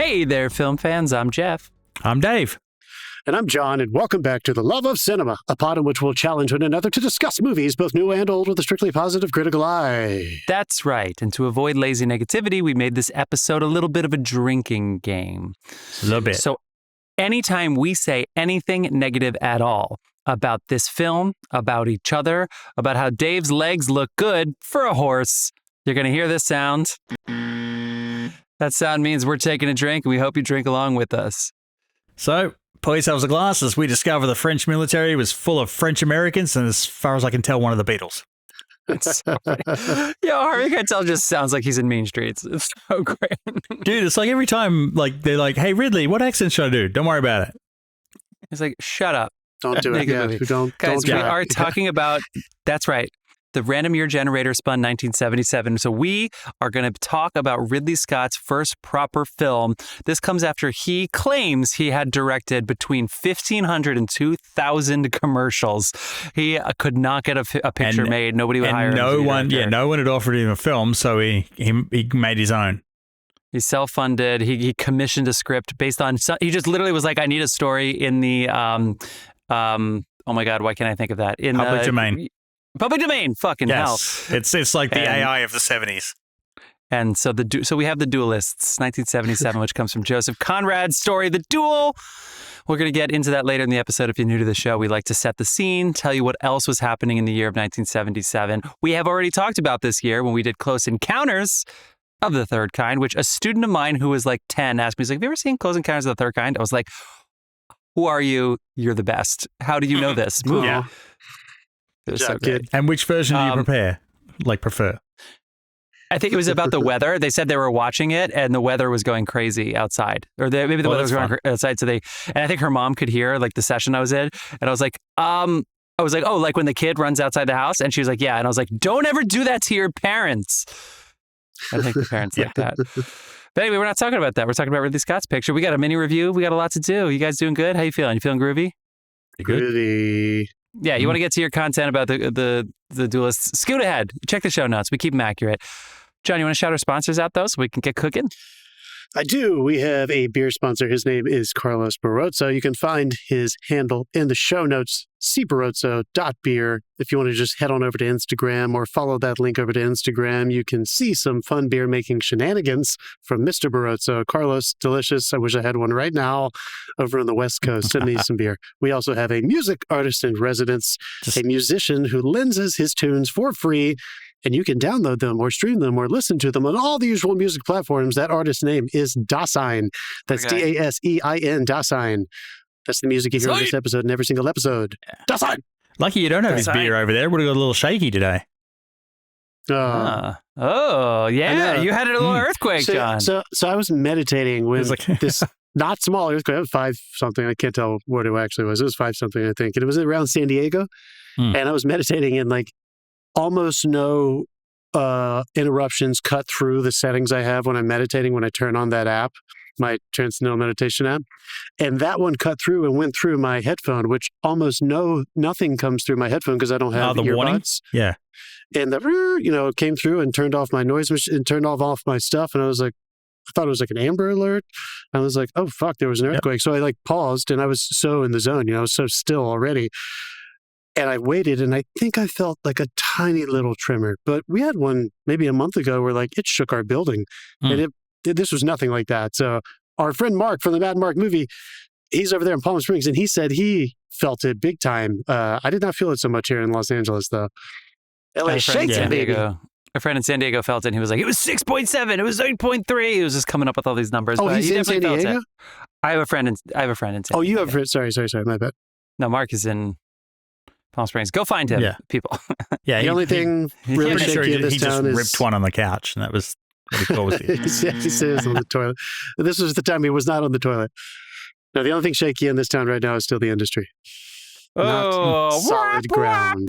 Hey there, film fans. I'm Jeff. I'm Dave. And I'm John, and welcome back to The Love of Cinema, a pod in which we'll challenge one another to discuss movies, both new and old, with a strictly positive critical eye. That's right. And to avoid lazy negativity, we made this episode a little bit of a drinking game. A little bit. So anytime we say anything negative at all about this film, about each other, about how Dave's legs look good for a horse, you're going to hear this sound. That sound means we're taking a drink, and we hope you drink along with us. So, pour yourselves a glass as we discover the French military was full of French Americans, and as far as I can tell, one of the Beatles. It's so funny. Yeah, Harvey Keitel just sounds like he's in Mean Streets. It's so great. Dude, it's like every time they're like, hey, Ridley, what accent should I do? Don't worry about it. He's like, shut up. Don't do it. Yeah, Guys, we try. are talking about, that's right, the Random Year Generator spun 1977. So we are going to talk about Ridley Scott's first proper film. This comes after he claims he had directed between 1,500 and 2,000 commercials. He could not get a picture made. Nobody would hire him. No one had offered him a film, so he made his own. He self-funded. He commissioned a script based on. He just literally was like, I need a story in the. Oh my God, why can't I think of that? In Public domain. Public domain, fucking yes. hell. It's like the AI of the 70s. And so we have the Duelists, 1977, which comes from Joseph Conrad's story, The Duel. We're going to get into that later in the episode. If you're new to the show, we like to set the scene, tell you what else was happening in the year of 1977. We have already talked about this year when we did Close Encounters of the Third Kind, which a student of mine who was like 10 asked me, he's like, have you ever seen Close Encounters of the Third Kind? I was like, who are you? You're the best. How do you know this movie? Yeah. It was so great. And which version do you prefer? I think it was about the weather. They said they were watching it and the weather was going crazy outside. Or maybe the weather was going outside. And I think her mom could hear like the session I was in. And I was like, oh, like when the kid runs outside the house? And she was like, yeah. And I was like, don't ever do that to your parents. I think the parents like that. But anyway, we're not talking about that. We're talking about Ridley Scott's picture. We got a mini review. We got a lot to do. You guys doing good? How you feeling? You feeling groovy? Groovy. Yeah, you want to get to your content about the Duelists, scoot ahead. Check the show notes. We keep them accurate. John, you want to shout our sponsors out, though, so we can get cooking? I do. We have a beer sponsor. His name is Carlos Barroso. You can find his handle in the show notes, cbarroso.beer. If you want to just head on over to Instagram or follow that link over to Instagram, you can see some fun beer making shenanigans from Mr. Barroso. Carlos, delicious. I wish I had one right now over on the West Coast. Send me some beer. We also have a music artist in residence, a musician who lends us his tunes for free. And you can download them or stream them or listen to them on all the usual music platforms. That artist's name is Dasein. That's Dasein, Dasein. That's the music you hear in this episode and every single episode. Dasein! Lucky you don't have his beer over there. Would have got a little shaky today. Oh, yeah. You had a little earthquake, John. So I was meditating when this not small earthquake, it was 5-something. I can't tell what it actually was. It was 5-something, I think. And it was around San Diego. And I was meditating and almost no interruptions cut through the settings I have when I'm meditating, when I turn on that app, my Transcendental Meditation app. And that one cut through and went through my headphone, which almost nothing comes through my headphone because I don't have the earbuds. warning? Yeah. And the, came through and turned off my noise machine and turned off my stuff. And I was like, I thought it was like an Amber Alert. I was like, oh, fuck, there was an earthquake. Yep. So I paused and I was so in the zone, I was so still already. And I waited, and I think I felt like a tiny little tremor. But we had one maybe a month ago where it shook our building. And this was nothing like that. So our friend Mark from the Mad Mark movie, he's over there in Palm Springs, and he said he felt it big time. I did not feel it so much here in Los Angeles, though. LA shakes it, baby. A friend in San Diego felt it, and he was like, it was 6.7, it was 8.3. He was just coming up with all these numbers. Oh, he's in San Diego? I have a friend in San Diego. Oh, you have a friend. Sorry, my bad. No, Mark is in Palm Springs. Go find him, people. Yeah, the only thing really shaky in this town is... He just ripped one on the couch, and that was what he caused it. He says on the toilet. This was the time he was not on the toilet. No, the only thing shaky in this town right now is still the industry. Not solid ground.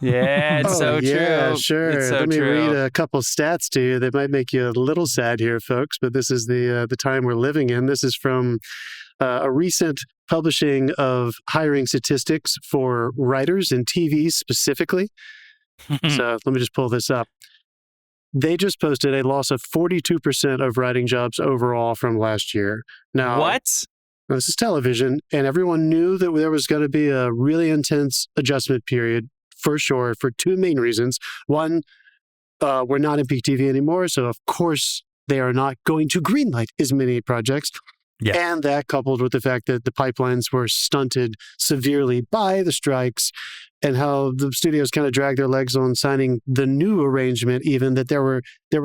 Yeah, it's so true. Yeah, sure. So Let me true. read a couple stats to you that might make you a little sad here, folks, but this is the time we're living in. This is from a recent publishing of hiring statistics for writers in TV specifically. So let me just pull this up. They just posted a loss of 42% of writing jobs overall from last year. Now, What? this is television, and everyone knew that there was going to be a really intense adjustment period for sure, for two main reasons. One, we're not in peak TV anymore, so of course they are not going to greenlight as many projects. Yeah. And that coupled with the fact that the pipelines were stunted severely by the strikes and how the studios kind of dragged their legs on signing the new arrangement, even that there were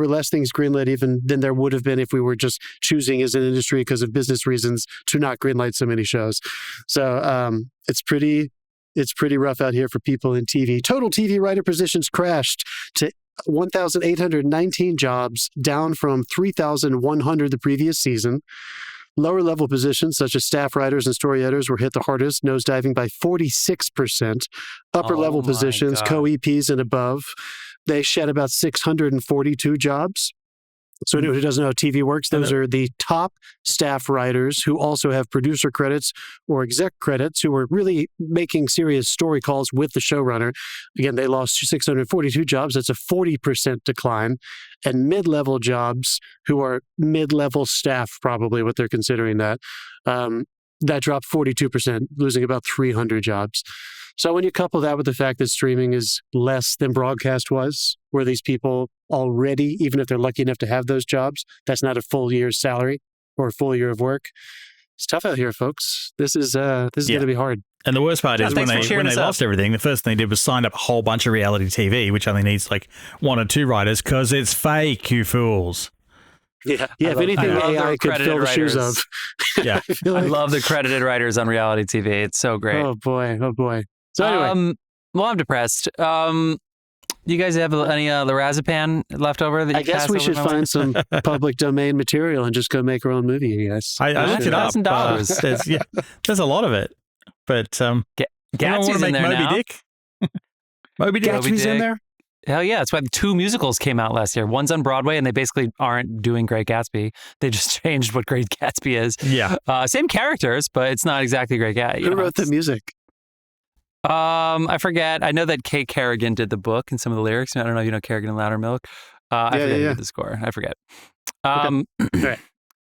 less things greenlit even than there would have been if we were just choosing as an industry because of business reasons to not greenlight so many shows. So it's pretty rough out here for people in TV. Total TV writer positions crashed to 1,819 jobs, down from 3,100 the previous season. Lower level positions such as staff writers and story editors were hit the hardest, nosediving by 46%. Upper level positions, co-EPs and above, they shed about 642 jobs. So anyone who doesn't know how TV works, those are the top staff writers who also have producer credits or exec credits who are really making serious story calls with the showrunner. Again, they lost 642 jobs. That's a 40% decline. And mid-level jobs who are mid-level staff, probably what they're considering that dropped 42%, losing about 300 jobs. So when you couple that with the fact that streaming is less than broadcast was, where these people already, even if they're lucky enough to have those jobs, that's not a full year's salary or a full year of work. It's tough out here, folks. This is going to be hard. And the worst part is when they lost everything, the first thing they did was sign up a whole bunch of reality TV, which only needs like one or two writers because it's fake, you fools. Yeah. If anything, AI could fill the shoes of. Yeah. I love the credited writers on reality TV. It's so great. Oh boy. So anyway. Well, I'm depressed. You guys have any lorazepam left over? That I guess we should find some public domain material and just go make our own movie, I guess. I looked it up. There's a lot of it. But Gatsby's in there Moby now. Dick? Moby Dick? Gatsby's in there? Hell yeah. That's why the two musicals came out last year. One's on Broadway, and they basically aren't doing Great Gatsby. They just changed what Great Gatsby is. Yeah. Same characters, but it's not exactly Great Gatsby. Who wrote the music? I forget. I know that Keith Carradine did the book and some of the lyrics. I don't know if you know Carradine and Loudermilk. I forget who did the score. I forget. Right.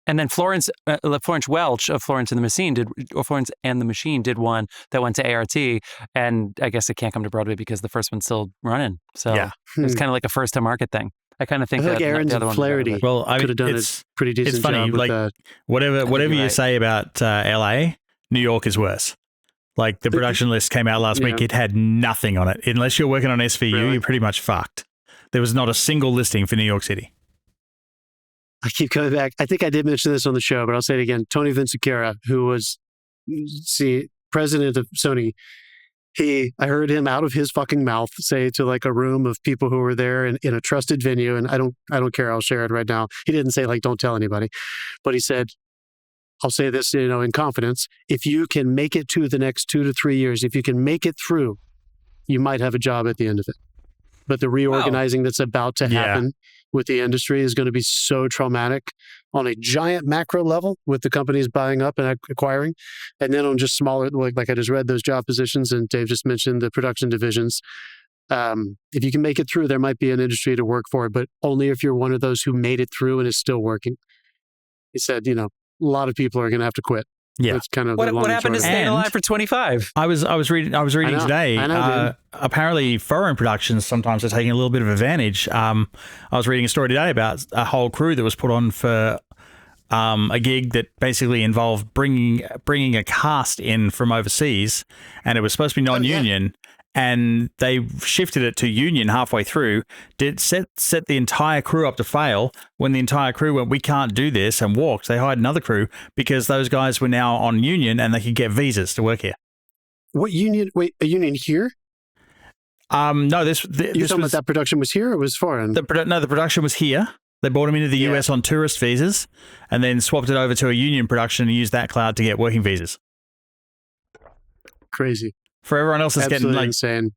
And then Florence Welch of Florence and the Machine did one that went to ART, and I guess it can't come to Broadway because the first one's still running. So it's kind of like a first to market thing. I kind of think like Aaron's and Flaherty could have done a pretty decent it's funny, job with like, that. Whatever you say about LA, New York is worse. Like the production list came out last week, it had nothing on it. Unless you're working on SVU, you're pretty much fucked. There was not a single listing for New York City. I keep coming back. I think I did mention this on the show, but I'll say it again. Tony Vinciquerra, who was president of Sony, I heard him out of his fucking mouth say to like a room of people who were there in a trusted venue, and I don't care. I'll share it right now. He didn't say like, don't tell anybody, but he said, I'll say this, in confidence. If you can make it to the next 2 to 3 years, if you can make it through, you might have a job at the end of it. But the reorganizing that's about to happen with the industry is going to be so traumatic on a giant macro level with the companies buying up and acquiring. And then on just smaller, like I just read those job positions and Dave just mentioned the production divisions. If you can make it through, there might be an industry to work for, but only if you're one of those who made it through and is still working. He said, a lot of people are going to have to quit. Yeah. That's kind of what happened to Staying Alive for 25? I was reading today. Apparently, foreign productions sometimes are taking a little bit of advantage. I was reading a story today about a whole crew that was put on for a gig that basically involved bringing a cast in from overseas, and it was supposed to be non-union. And they shifted it to union halfway through, set the entire crew up to fail. When the entire crew went, we can't do this, and walked, they hired another crew because those guys were now on union and they could get visas to work here. What union? Wait, a union here? No, You're talking about that production was here or was foreign? The production was here. They brought them into the US on tourist visas and then swapped it over to a union production and used that cloud to get working visas. Crazy. For everyone else that's getting like insane.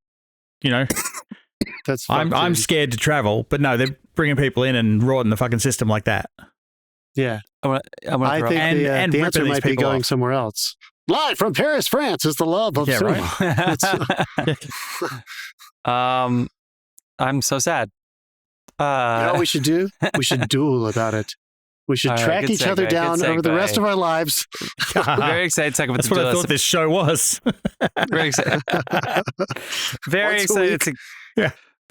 That's I'm scared to travel, but no, they're bringing people in and rotting the fucking system like that. Yeah. I think the answer might be going somewhere else. Live from Paris, France is the love of cinema. Right. I'm so sad. You know what we should do? We should duel about it. We should track each other down over the rest of our lives. Very excited to talk about That's what I thought this show was. Very excited.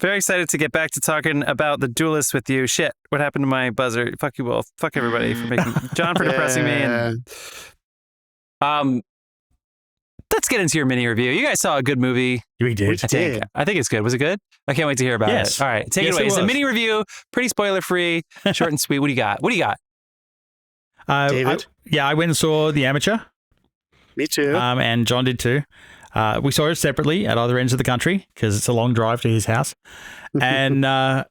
Very excited to get back to talking about the Duelists with you. Shit, what happened to my buzzer? Fuck you both. Fuck everybody for making John for depressing me. And let's get into your mini review. You guys saw a good movie. We did. I think it's good. Was it good? I can't wait to hear about it. All right, take it away. It's a mini review, pretty spoiler free, short and sweet. What do you got? David? I went and saw The Amateur. Me too. And John did too. We saw it separately at other ends of the country because it's a long drive to his house. And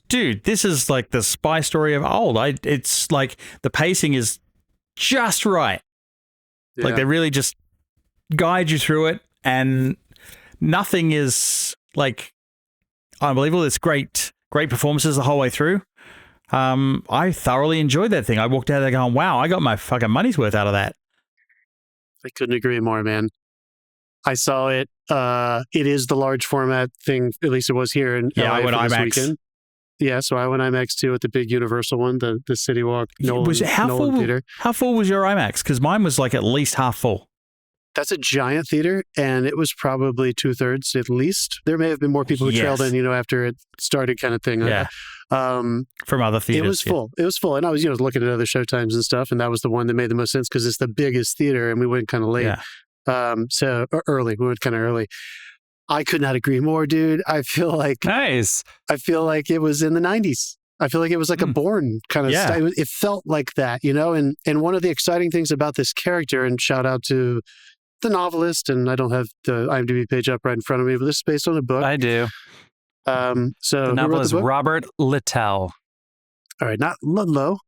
dude, this is like the spy story of old. It's like the pacing is just right. Yeah. Like they really just guide you through it, and nothing is like unbelievable. It's great performances the whole way through. I thoroughly enjoyed that thing. I walked out there going, wow, I got my fucking money's worth out of that. I couldn't agree more, man. I saw it. It is the large format thing, at least it was here in LA I went IMAX. Weekend. Yeah, so I went IMAX too at the big Universal one, the City Walk Nolan Theater. How full was your IMAX? Because mine was like at least half full. That's a giant theater, and it was probably 2/3 at least. There may have been more people who trailed in, after it started, kind of thing. Yeah. From other theaters. It was full. It was full, and I was, looking at other showtimes and stuff, and that was the one that made the most sense because it's the biggest theater, and we went kind of late. Yeah. Early. We went kind of early. I could not agree more, dude. I feel like I feel like it was in the 90s. I feel like it was like a Bourne kind of style. It felt like that, And one of the exciting things about this character, and shout out to the novelist, and I don't have the IMDb page up right in front of me, but this is based on a book. I do. So the novel is Robert Littell. All right, not Ludlow,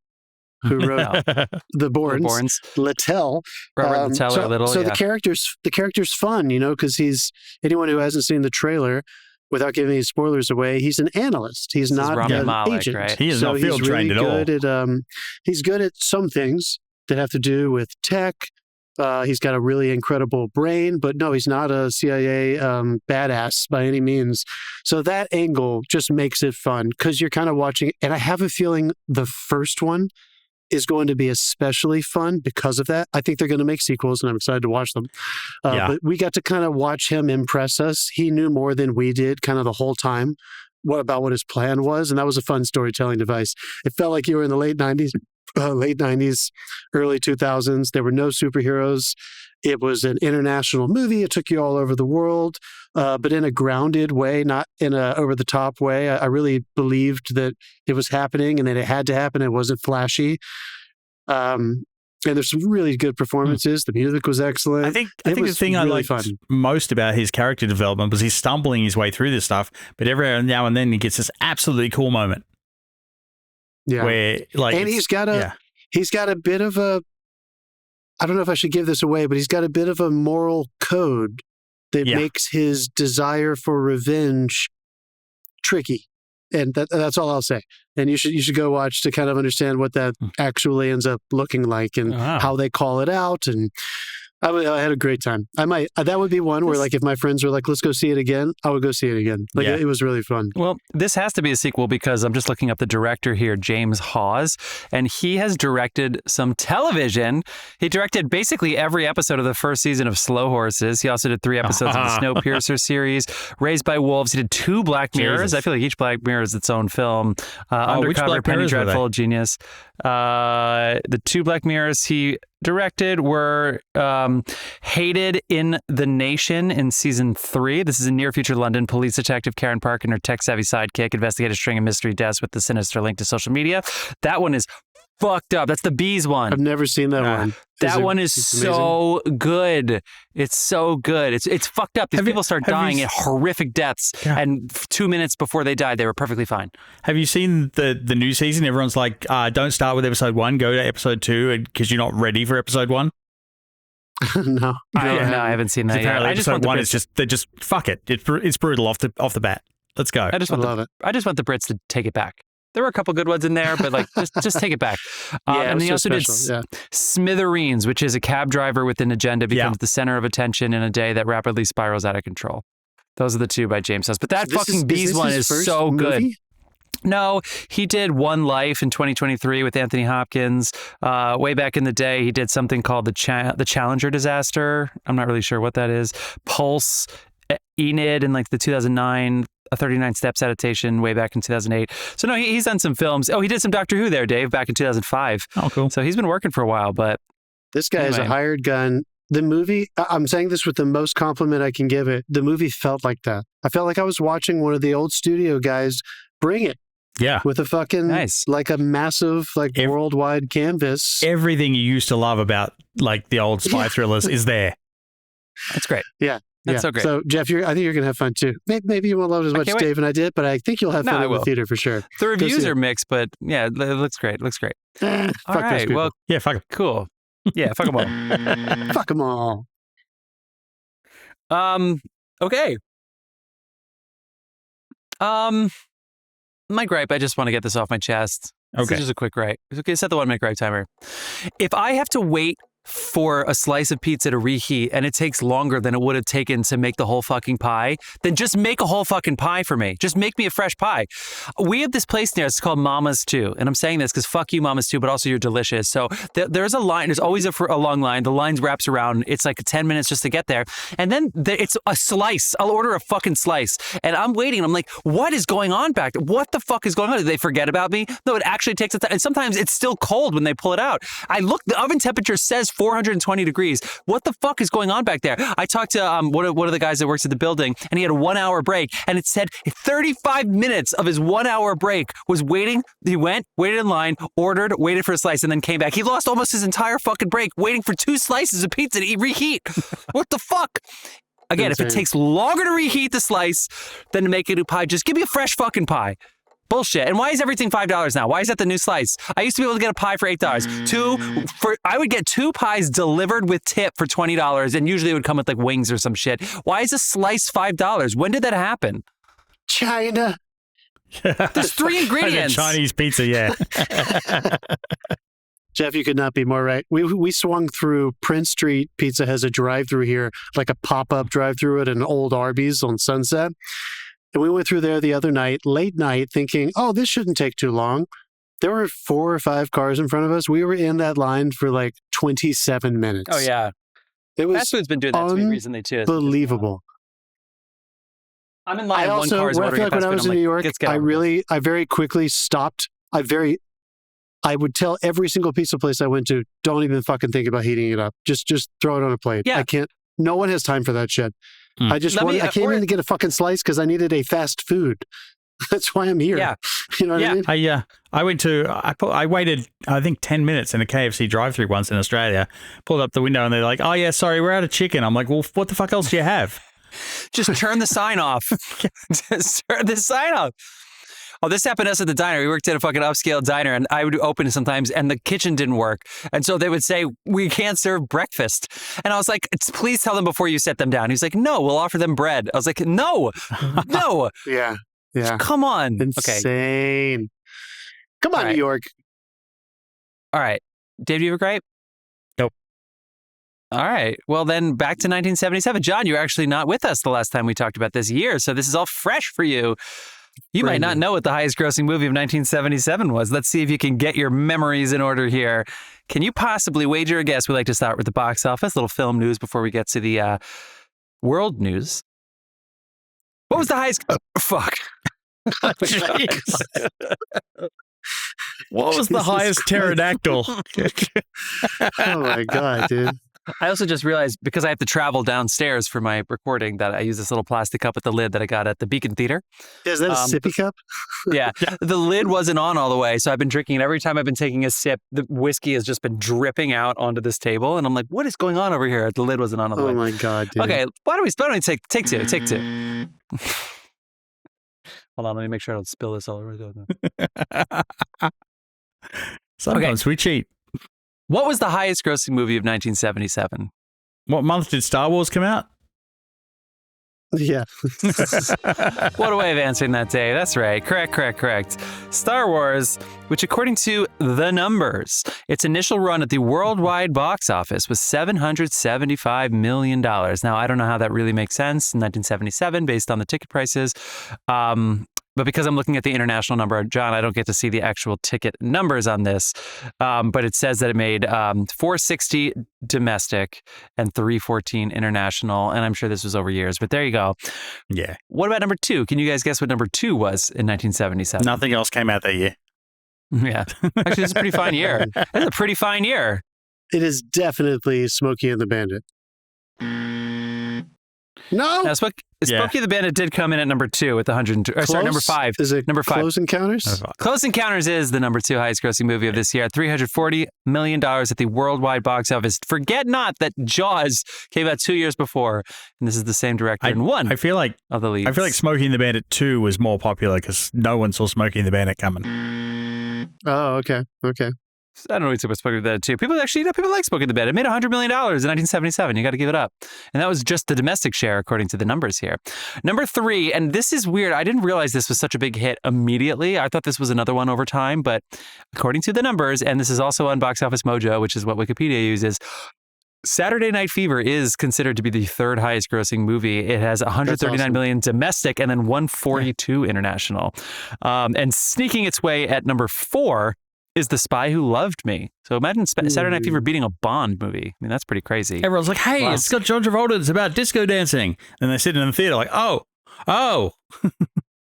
who wrote the Bournes. Littell. Robert Littell or Little. So the character's fun, because he's, anyone who hasn't seen the trailer, without giving any spoilers away, he's an analyst. He's not an Malek, agent. Right? He is not field trained at all. He's good at some things that have to do with tech. He's got a really incredible brain, but no, he's not a CIA badass by any means. So that angle just makes it fun because you're kind of watching, and I have a feeling the first one is going to be especially fun because of that. I think they're going to make sequels, and I'm excited to watch them. But we got to kind of watch him impress us. He knew more than we did kind of the whole time about what his plan was, and that was a fun storytelling device. It felt like you were in the late 90s, early 2000s. There were no superheroes. It was an international movie. It took you all over the world, but in a grounded way, not in a over-the-top way. I really believed that it was happening and that it had to happen. It wasn't flashy. And there's some really good performances. The music was excellent. I think the thing I liked most about his character development was he's stumbling his way through this stuff, but every now and then he gets this absolutely cool moment. Yeah. Where, and he's got a bit of a, I don't know if I should give this away, but he's got a bit of a moral code that makes his desire for revenge tricky. And that's all I'll say. And you should go watch to kind of understand what that actually ends up looking like and how they call it out. And I had a great time. That would be one where, like, if my friends were like, let's go see it again, I would go see it again. It was really fun. Well, this has to be a sequel because I'm just looking up the director here, James Hawes, and he has directed some television. He directed basically every episode of the first season of Slow Horses. He also did 3 episodes of the Snowpiercer series, Raised by Wolves. He did 2 Black Mirrors. I feel like each Black Mirror is its own film. Undercover, Penny Dreadful, Genius. The 2 Black Mirrors he directed were Hated in the Nation in season 3. This is in near future London. Police detective Karen Park and her tech-savvy sidekick investigate a string of mystery deaths with the sinister link to social media. That one is fucked up. That's the Bees one. I've never seen that one. That one is so good. It's so good. It's fucked up. These people start dying at horrific deaths, and 2 minutes before they died, they were perfectly fine. Have you seen the new season? Everyone's like, don't start with episode 1, go to episode 2 because you're not ready for episode 1. No, I haven't seen that. Apparently, episode 1 is just fuck it. It's brutal off the bat. Let's go. I just want the Brits to take it back. There were a couple good ones in there, but just take it back. And he also did Smithereens, which is a cab driver with an agenda becomes the center of attention in a day that rapidly spirals out of control. Those are the 2 by James Hawes. But that fucking Bees one is so good. No, he did One Life in 2023 with Anthony Hopkins. Way back in the day, he did something called the Challenger disaster. I'm not really sure what that is. Pulse, Enid in like the 2009 39 Steps adaptation way back in 2008. So no, he's done some films. Oh, he did some Doctor Who there, Dave, back in 2005. Oh, cool. So he's been working for a while, but this guy is a hired gun. The movie, I'm saying this with the most compliment I can give it. The movie felt like that. I felt like I was watching one of the old studio guys bring it. Yeah. With a fucking, like a massive, like worldwide canvas. Everything you used to love about like the old spy thrillers is there. That's great. Yeah. That's so great. So, Jeff, I think you're going to have fun too. Maybe you won't love it as much as Dave and I did, but I think you'll have fun in the theater for sure. The reviews are mixed, but yeah, it looks great. It looks great. Fuck those people. Well, yeah, fuck them. Cool. Yeah, fuck them all. Fuck them all. Okay. My gripe, I just want to get this off my chest. Okay. This is just a quick gripe. Okay, set the 1 minute gripe timer. If I have to wait for a slice of pizza to reheat and it takes longer than it would have taken to make the whole fucking pie, then just make a whole fucking pie for me. Just make me a fresh pie. We have this place near us, it's called Mama's Too. And I'm saying this because fuck you, Mama's Too, but also you're delicious. So there's a line, there's always a long line. The line wraps around. It's like 10 minutes just to get there. And then it's a slice. I'll order a fucking slice. And I'm waiting. I'm like, what is going on back there? What the fuck is going on? Did they forget about me? No, it actually takes a time. And sometimes it's still cold when they pull it out. I look, the oven temperature says 420 degrees. What the fuck is going on back there? I talked to one of the guys that works at the building, and he had a 1 hour break, and it said 35 minutes of his 1 hour break was waiting. He waited in line, ordered, waited for a slice, and then came back. He lost almost his entire fucking break waiting for 2 slices of pizza to reheat. What the fuck? Again, if it takes longer to reheat the slice than to make a new pie, just give me a fresh fucking pie. Bullshit. And why is everything $5 now? Why is that the new slice? I used to be able to get a pie for $8. I would get 2 pies delivered with tip for $20, and usually it would come with like wings or some shit. Why is a slice $5? When did that happen? China. There's 3 ingredients. Chinese pizza, yeah. Jeff, you could not be more right. We swung through Prince Street. Pizza has a drive-through here, like a pop-up drive-through at an old Arby's on Sunset. And we went through there the other night, late night, thinking, oh, this shouldn't take too long. There were 4 or 5 cars in front of us. We were in that line for like 27 minutes. Oh, yeah. It was Fast food's been doing that to me recently, too. Unbelievable. I'm in line one car. I feel like when I was in New York, I very quickly stopped. I would tell every single pizza place I went to, don't even fucking think about heating it up. Just throw it on a plate. Yeah. I can't. No one has time for that shit. I came in to get a fucking slice because I needed a fast food. That's why I'm here. Yeah. You know what I mean? I waited, I think 10 minutes in a KFC drive-through once in Australia, pulled up the window and they're like, oh yeah, sorry, we're out of chicken. I'm like, well, what the fuck else do you have? Just turn the sign off. Just turn the sign off. Oh, this happened to us at the diner. We worked at a fucking upscale diner, and I would open it sometimes, and the kitchen didn't work. And so they would say, we can't serve breakfast. And I was like, please tell them before you set them down. He's like, no, we'll offer them bread. I was like, no. Yeah. Come on. Insane. Okay. Come on, New York. All right. Dave, do you have a gripe? Nope. All right. Well, then back to 1977. John, you were actually not with us the last time we talked about this year, so this is all fresh for you. You might not know what the highest grossing movie of 1977 was. Let's see if you can get your memories in order here. Can you possibly wager a guess? We like to start with the box office, little film news before we get to the world news. What was the highest? Fuck. What was the highest pterodactyl? Oh my God, dude. I also just realized, because I have to travel downstairs for my recording, that I use this little plastic cup with the lid that I got at the Beacon Theater. Is that a sippy cup? Yeah. The lid wasn't on all the way, so I've been drinking it. Every time I've been taking a sip, the whiskey has just been dripping out onto this table, and I'm like, what is going on over here? The lid wasn't on all the way. Oh my God, dude. Okay, why don't we take two? Hold on, let me make sure I don't spill this all over. Sometimes we cheat. What was the highest grossing movie of 1977? What month did Star Wars come out? Yeah. What a way of answering that, Dave. That's right. Correct. Star Wars, which according to the numbers, its initial run at the worldwide box office was $775 million. Now, I don't know how that really makes sense in 1977 based on the ticket prices. But because I'm looking at the international number, John, I don't get to see the actual ticket numbers on this. But it says that it made $460 domestic and $314 international. And I'm sure this was over years, but there you go. Yeah. What about number 2? Can you guys guess what number 2 was in 1977? Nothing else came out that year. Yeah. Actually, it's a pretty fine year. It's a pretty fine year. It is definitely Smokey and the Bandit. No. Now, Smokey the Bandit did come in at number 2 with 102. Sorry, number 5. Is it number 5? Close Encounters? Close Encounters is the number 2 highest grossing movie of this year. $340 million at the worldwide box office. Forget not that Jaws came out 2 years before, and this is the same director and one I feel like of the leads. I feel like Smokey and the Bandit 2 was more popular because no one saw Smokey and the Bandit coming. Oh, okay. I don't know what's supposed to that too. People like Smokey and the Bandit. It made $100 million in 1977. You got to give it up. And that was just the domestic share, according to the numbers here. Number 3, and this is weird. I didn't realize this was such a big hit immediately. I thought this was another one over time, but according to the numbers, and this is also on Box Office Mojo, which is what Wikipedia uses, Saturday Night Fever is considered to be the 3rd highest grossing movie. It has 139 million domestic and then 142 international. And sneaking its way at number 4 is The Spy Who Loved Me. So imagine Saturday Night Fever beating a Bond movie. I mean, that's pretty crazy. Everyone's like, hey, It's got John Travolta. It's about disco dancing. And they sit in the theater like, oh.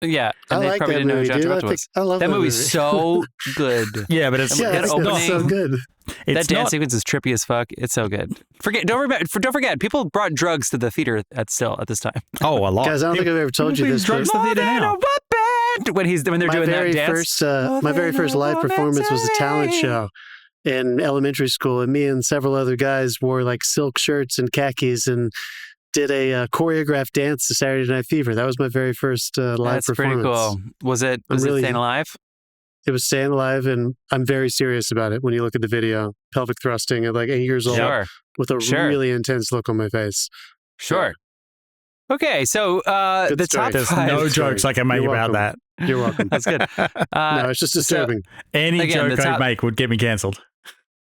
Yeah. And I they like probably that didn't know who movie, John dude. Travolta was. I love that movie's movie. so good. Yeah, but it's so good. That dance sequence is trippy as fuck. It's so good. Don't forget, people brought drugs to the theater at this time. Oh, a lot. Guys, I don't think I've ever told you this. Drugs to the theater now. When they're doing that dance. My very first live performance was a talent show in elementary school, and me and several other guys wore like silk shirts and khakis and did a choreographed dance to Saturday Night Fever. That was my very first live That's performance. Pretty cool. Was it Staying Alive? It was Staying Alive, and I'm very serious about it when you look at the video. Pelvic thrusting at like 8 years old with a really intense look on my face. Sure. Okay, so the top 5. There's no jokes I can make about that. You're welcome. That's good. No, it's just disturbing. Any joke I'd make would get me cancelled.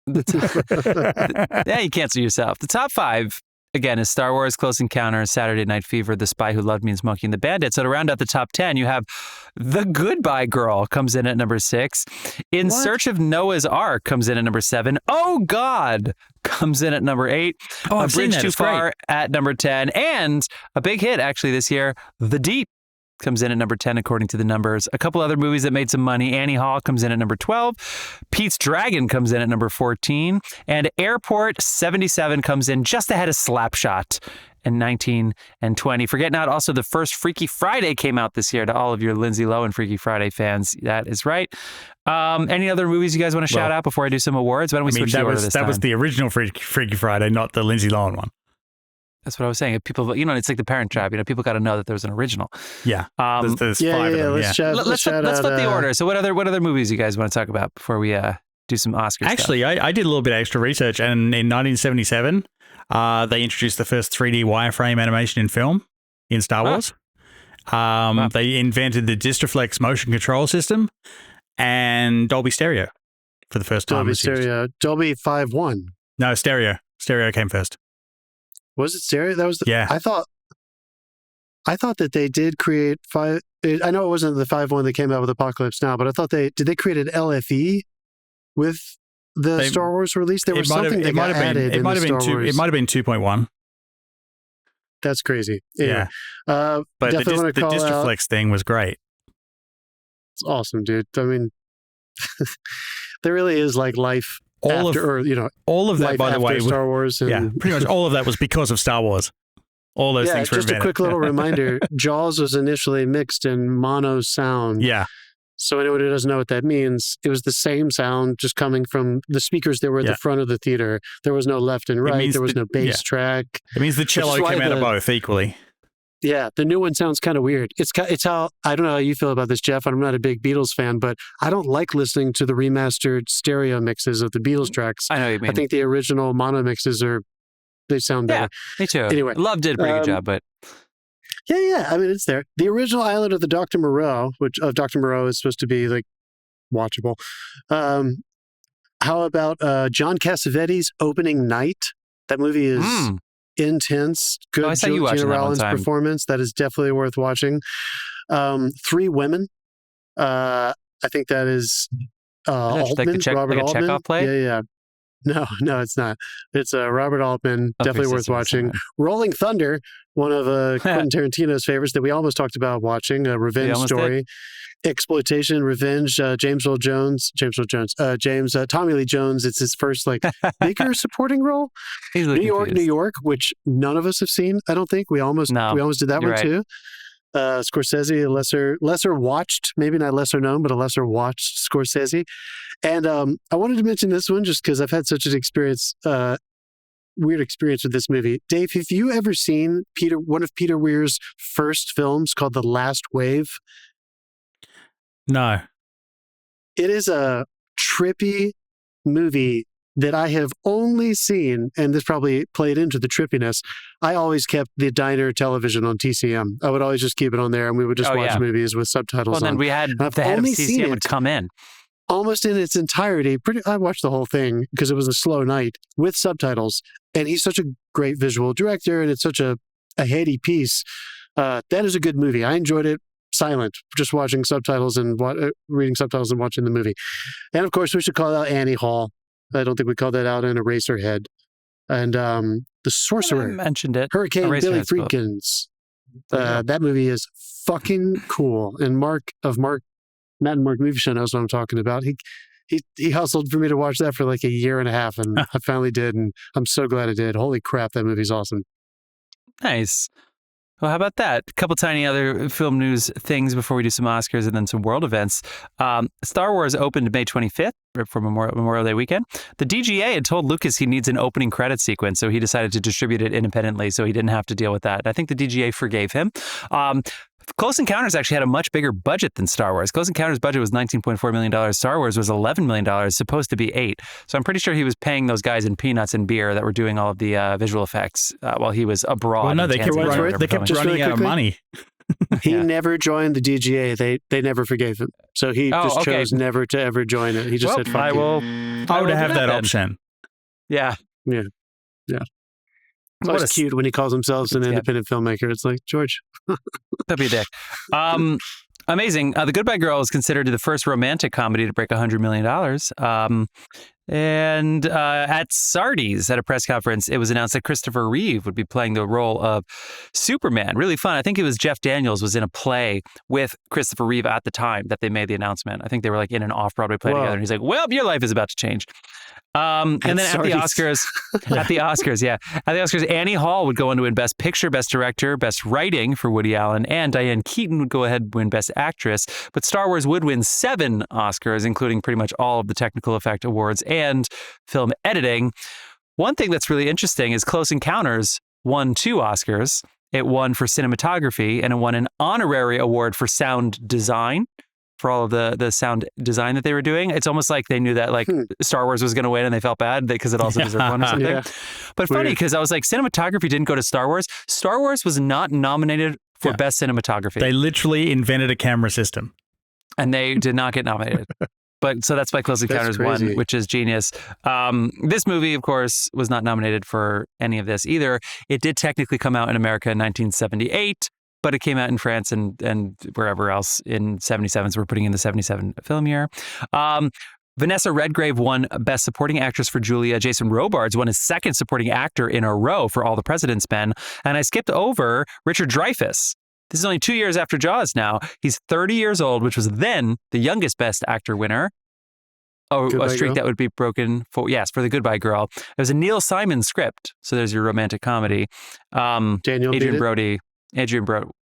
Yeah, you cancel yourself. The top 5, again, is Star Wars, Close Encounters, Saturday Night Fever, The Spy Who Loved Me, and Smokey and the Bandit. So to round out the top 10, you have The Goodbye Girl comes in at number 6. In Search of Noah's Ark comes in at number 7. Oh God comes in at number 8. Oh, A Bridge Too Far at number 10. And a big hit, actually, this year, The Deep comes in at number 10, according to the numbers. A couple other movies that made some money. Annie Hall comes in at number 12. Pete's Dragon comes in at number 14. And Airport 77 comes in just ahead of Slapshot in 19 and 20. Forget not, also the first Freaky Friday came out this year to all of your Lindsay Lohan Freaky Friday fans. That is right. Any other movies you guys want to shout out before I do some awards? Why don't we switch the order this time? That was the original Freaky Friday, not the Lindsay Lohan one. That's what I was saying. People, it's like the Parent Trap. People got to know that there was an original. Yeah. There's 5 of them. Let's flip the order. So what other movies you guys want to talk about before we do some Oscars? Actually, I did a little bit of extra research, and in 1977, they introduced the first 3D wireframe animation in film in Star Wars. Wow. They invented the Distraflex motion control system and Dolby Stereo for the first time. Dolby Stereo. Dolby 5.1. No, stereo. Stereo came first. Was it stereo? That was yeah. I thought that they did create 5. I know it wasn't the 5.1 that came out with Apocalypse Now, but I thought they create an LFE with the Star Wars release. There was something that got added in the Star Wars. It might have been 2.1. That's crazy. Anyway, yeah. But the Distraflex thing was great. It's awesome, dude. I mean, there really is like life. All of that, by the way, Star Wars. And pretty much all of that was because of Star Wars. All those things were invented. Just a quick little reminder, Jaws was initially mixed in mono sound. Yeah. So anyone who doesn't know what that means, it was the same sound just coming from the speakers that were at the front of the theater. There was no left and right. There was no bass track. It means the cello came out of both equally. Yeah, the new one sounds kind of weird. It's how, I don't know how you feel about this, Jeff. I'm not a big Beatles fan, but I don't like listening to the remastered stereo mixes of the Beatles tracks. I know what you mean. I think the original mono mixes they sound better. Me too. Anyway. Love did a pretty good job, but... Yeah. I mean, it's there. The original Island of the Dr. Moreau, which of Dr. Moreau is supposed to be like watchable. How about John Cassavetes' Opening Night? That movie is... intense, good Gina Rollins performance. That is definitely worth watching. Three Women. I think that is Altman, Robert Altman. Chekhov play? Yeah. No, it's not. It's Robert Altman. Definitely worth watching. Rolling Thunder, one of Quentin Tarantino's favorites that we almost talked about watching. A revenge story. Exploitation, revenge. James Tommy Lee Jones. It's his first bigger supporting role. New York, which none of us have seen. I don't think we almost did that one too. Scorsese, a lesser watched, maybe not lesser known, but a lesser watched Scorsese. And I wanted to mention this one just because I've had such an weird experience with this movie. Dave, have you ever seen one of Peter Weir's first films called The Last Wave? No. It is a trippy movie that I have only seen, and this probably played into the trippiness. I always kept the diner television on TCM. I would always just keep it on there, and we would just watch movies with subtitles on. Well, then we had the head of TCM would come in. Almost in its entirety. I watched the whole thing because it was a slow night with subtitles, and he's such a great visual director, and it's such a heady piece. That is a good movie. I enjoyed it silent, just watching subtitles and reading subtitles and watching the movie. And of course, we should call out Annie Hall. I don't think we called that out in Eraserhead. And The Sorcerer. I mentioned it. Hurricane Billy Friedkins. That movie is fucking cool. And Matt and Mark Movie Show knows what I'm talking about. He hustled for me to watch that for like a year and a half, and I finally did, and I'm so glad I did. Holy crap, that movie's awesome. Nice. Well, how about that? A couple tiny other film news things before we do some Oscars and then some world events. Star Wars opened May 25th for Memorial Day weekend. The DGA had told Lucas he needs an opening credit sequence, so he decided to distribute it independently so he didn't have to deal with that. I think the DGA forgave him. Close Encounters actually had a much bigger budget than Star Wars. Close Encounters' budget was $19.4 million. Star Wars was $11 million, supposed to be $8 million. So I'm pretty sure he was paying those guys in peanuts and beer that were doing all of the visual effects while he was abroad. Well, no, they kept just running out of money. He never joined the DGA. They never forgave him. So he chose never to ever join it. He just said, fuck I would have that option. Yeah. It's always cute when he calls himself an independent filmmaker. It's like, George. Don't be a dick. Amazing. The Goodbye Girl is considered the first romantic comedy to break $100 million. And at Sardi's, at a press conference, it was announced that Christopher Reeve would be playing the role of Superman. Really fun. I think it was Jeff Daniels was in a play with Christopher Reeve at the time that they made the announcement. I think they were like in an off-Broadway play together. And he's like, well, your life is about to change. And then at the Oscars, Annie Hall would go on to win Best Picture, Best Director, Best Writing for Woody Allen, and Diane Keaton would go ahead and win Best Actress. But Star Wars would win 7 Oscars, including pretty much all of the technical effect awards and film editing. One thing that's really interesting is Close Encounters won 2 Oscars. It won for cinematography, and it won an honorary award for sound design. For all of the sound design that they were doing. It's almost like they knew that Star Wars was going to win and they felt bad because it also deserved one or something. Yeah. But funny because I was like, cinematography didn't go to Star Wars. Star Wars was not nominated for best cinematography. They literally invented a camera system. And they did not get nominated. But so that's why Close Encounters won, which is genius. This movie, of course, was not nominated for any of this either. It did technically come out in America in 1978. But it came out in France and wherever else in 77. So we're putting in the 77 film year. Vanessa Redgrave won Best Supporting Actress for Julia. Jason Robards won his second supporting actor in a row for All the President's Men. And I skipped over Richard Dreyfuss. This is only 2 years after Jaws now. He's 30 years old, which was then the youngest Best Actor winner. A streak that would be broken for The Goodbye Girl. It was a Neil Simon script. So there's your romantic comedy. Adrian Brody.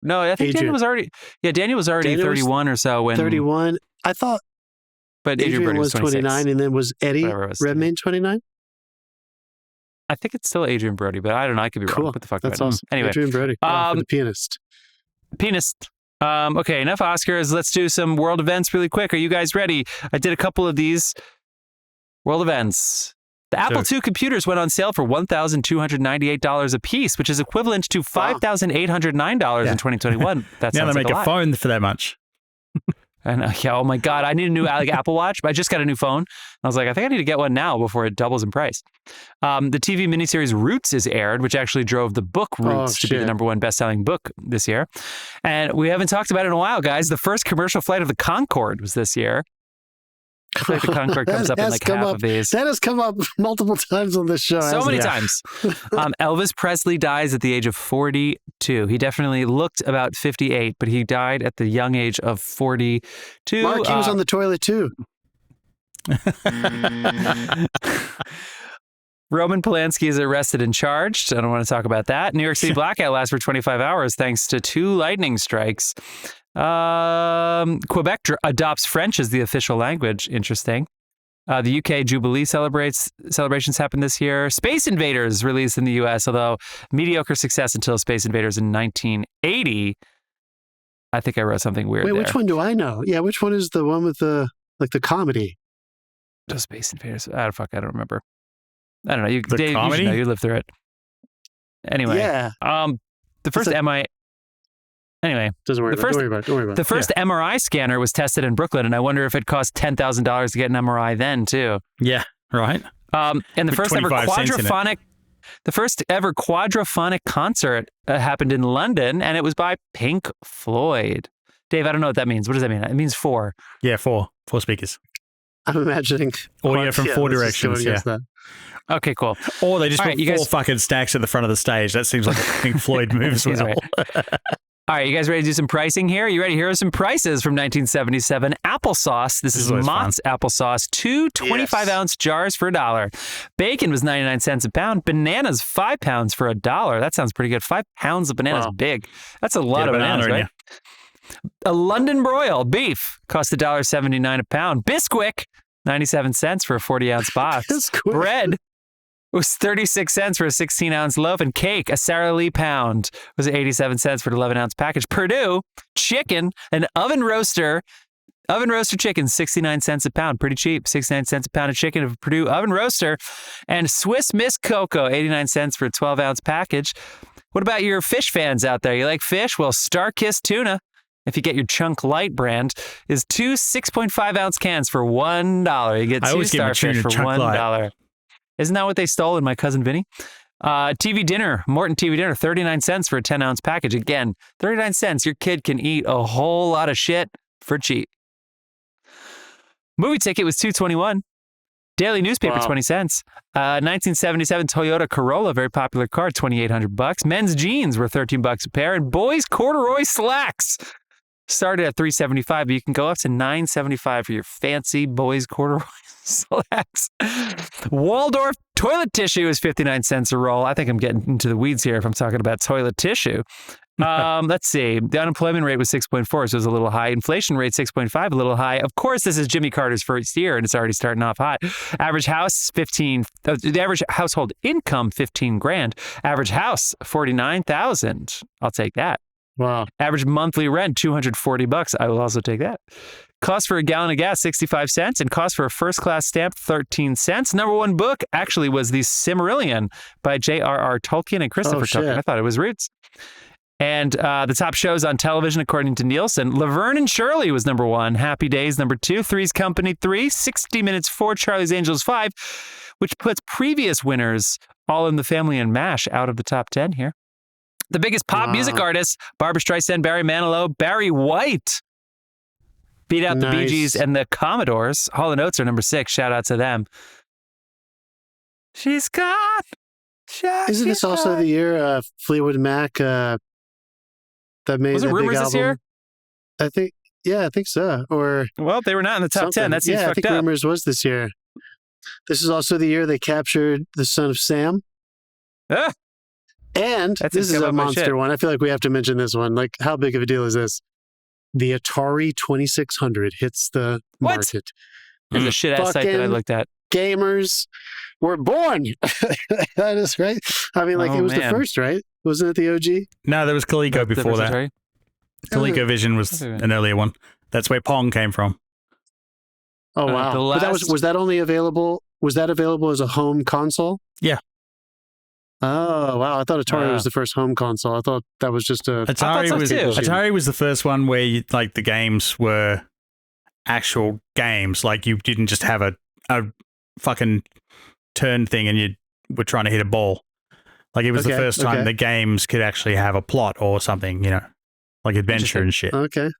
No, I think Daniel was already 31 or so when 31. I thought but Adrian Brody was 29 and then was Eddie Redmayne 29? I think it's still Adrian Brody, but I don't know. I could be wrong. What the fuck? That's awesome. Anyway, Adrian Brody, the pianist. Okay, enough Oscars. Let's do some world events really quick. Are you guys ready? I did a couple of these world events. The Apple II computers went on sale for $1,298 a piece, which is equivalent to $5,809 in 2021. That now sounds they like make a phone for that much. And oh my God, I need a new Apple Watch. I just got a new phone. I was like, I think I need to get one now before it doubles in price. The TV miniseries Roots is aired, which actually drove the book Roots to be the #1 best-selling book this year. And we haven't talked about it in a while, guys. The first commercial flight of the Concorde was this year. I feel like the Concorde comes up in like half of these. That has come up multiple times on this show. So many times. Elvis Presley dies at the age of 42. He definitely looked about 58, but he died at the young age of 42. Mark, he was on the toilet too. Roman Polanski is arrested and charged. I don't want to talk about that. New York City blackout lasts for 25 hours thanks to 2 lightning strikes. Quebec adopts French as the official language. Interesting. The UK Jubilee celebrations happened this year. Space Invaders released in the US, although mediocre success until Space Invaders in 1980. I think I wrote something weird. Wait, there. Which one do I know? Yeah, which one is the one with the comedy? The Space Invaders. I don't remember. I don't know. You, the Dave, comedy? You lived through it. Anyway. Yeah. The first Anyway, don't worry about it. The first MRI scanner was tested in Brooklyn, and I wonder if it cost $10,000 to get an MRI then too. Yeah, right. And the first ever quadraphonic concert happened in London, and it was by Pink Floyd. Dave, I don't know what that means. What does that mean? It means 4. Yeah, 4 speakers. I'm imagining audio from 4 directions. Yeah. That. Okay, cool. Or they just put 4 fucking stacks at the front of the stage. That seems like a Pink Floyd move as well. All right, you guys ready to do some pricing here? You ready? Here are some prices from 1977. Applesauce. This is Mott's applesauce. 2 25-ounce jars for $1. Bacon was 99 cents a pound. Bananas, 5 pounds for $1. That sounds pretty good. 5 pounds of bananas, big. That's a lot of bananas, right? A London broil beef cost $1.79 a pound. Bisquick, 97 cents for a 40-ounce box. Bread was 36 cents for a 16-ounce loaf, and cake, a Sara Lee pound, was 87 cents for an 11-ounce package. Purdue chicken, an oven roaster chicken, 69 cents a pound, pretty cheap. 69 cents a pound of chicken of Purdue oven roaster, and Swiss Miss Cocoa, 89 cents for a 12-ounce package. What about your fish fans out there? You like fish? Well, Starkist tuna, if you get your Chunk Light brand, is 2 6.5-ounce cans for $1. You get 2 starfish for $1. Isn't that what they stole in My Cousin Vinny? TV dinner, Morton TV dinner, 39 cents for a 10-ounce package. Again, 39 cents. Your kid can eat a whole lot of shit for cheap. Movie ticket was $2.21. Daily newspaper, 20 cents. 1977 Toyota Corolla, very popular car, $2,800. Men's jeans were $13 a pair, and boys corduroy slacks started at $3.75, but you can go up to $9.75 for your fancy boys corduroy slacks. Waldorf toilet tissue is 59 cents a roll. I think I'm getting into the weeds here if I'm talking about toilet tissue. Let's see. The unemployment rate was 6.4, so it was a little high. Inflation rate 6.5, a little high. Of course, this is Jimmy Carter's first year, and it's already starting off hot. Average house, the average household income, $15,000. Average house, $49,000. I'll take that. Wow. Average monthly rent, $240. I will also take that. Cost for a gallon of gas, 65 cents, and cost for a first-class stamp, 13 cents. #1 book actually was The Silmarillion by J.R.R. Tolkien and Christopher Tolkien. I thought it was Roots. And the top shows on television, according to Nielsen, Laverne and Shirley was #1, Happy Days #2, Three's Company 3, 60 Minutes 4, Charlie's Angels 5, which puts previous winners, All in the Family and MASH, out of the top 10 here. The biggest pop music artists, Barbra Streisand, Barry Manilow, Barry White, beat out the Bee Gees and the Commodores. Hall & Oates are #6. Shout out to them. She's gone. Isn't this also the year Fleetwood Mac that made was it that Rumors big this album? year? I think so. Or well, they were not in the top 10. That seems fucked I think up. Rumors was this year. This is also the year they captured the Son of Sam. And this is a monster one. I feel like we have to mention this one. Like, how big of a deal is this? The Atari 2600 hits the market. There's a shit-ass site that I looked at. Gamers were born. That is right. I mean, like, it was the first, right? Wasn't it the OG? No, there was Coleco before that. ColecoVision was an earlier one. That's where Pong came from. Oh, wow. But was that only available? Was that available as a home console? Yeah. Oh, wow. I thought Atari was the first home console. I thought that was just a... Atari was the first one where the games were actual games. Like you didn't just have a fucking turn thing and you were trying to hit a ball. Like it was the first time the games could actually have a plot or something, like adventure and shit. Okay.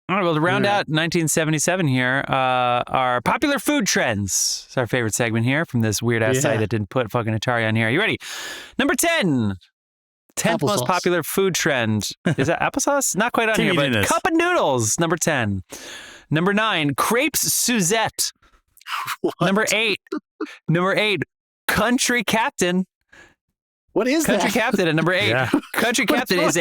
All right, well, to round out 1977 here, our popular food trends. It's our favorite segment here from this weird-ass site that didn't put fucking Atari on here. You ready? Number 10. 10th most popular food trend. Is that applesauce? Not quite on here, but cup of noodles, number 10. Number 9, crepes Suzette. Number 8, country captain. What is Country Captain at number 8. Yeah. Country Captain is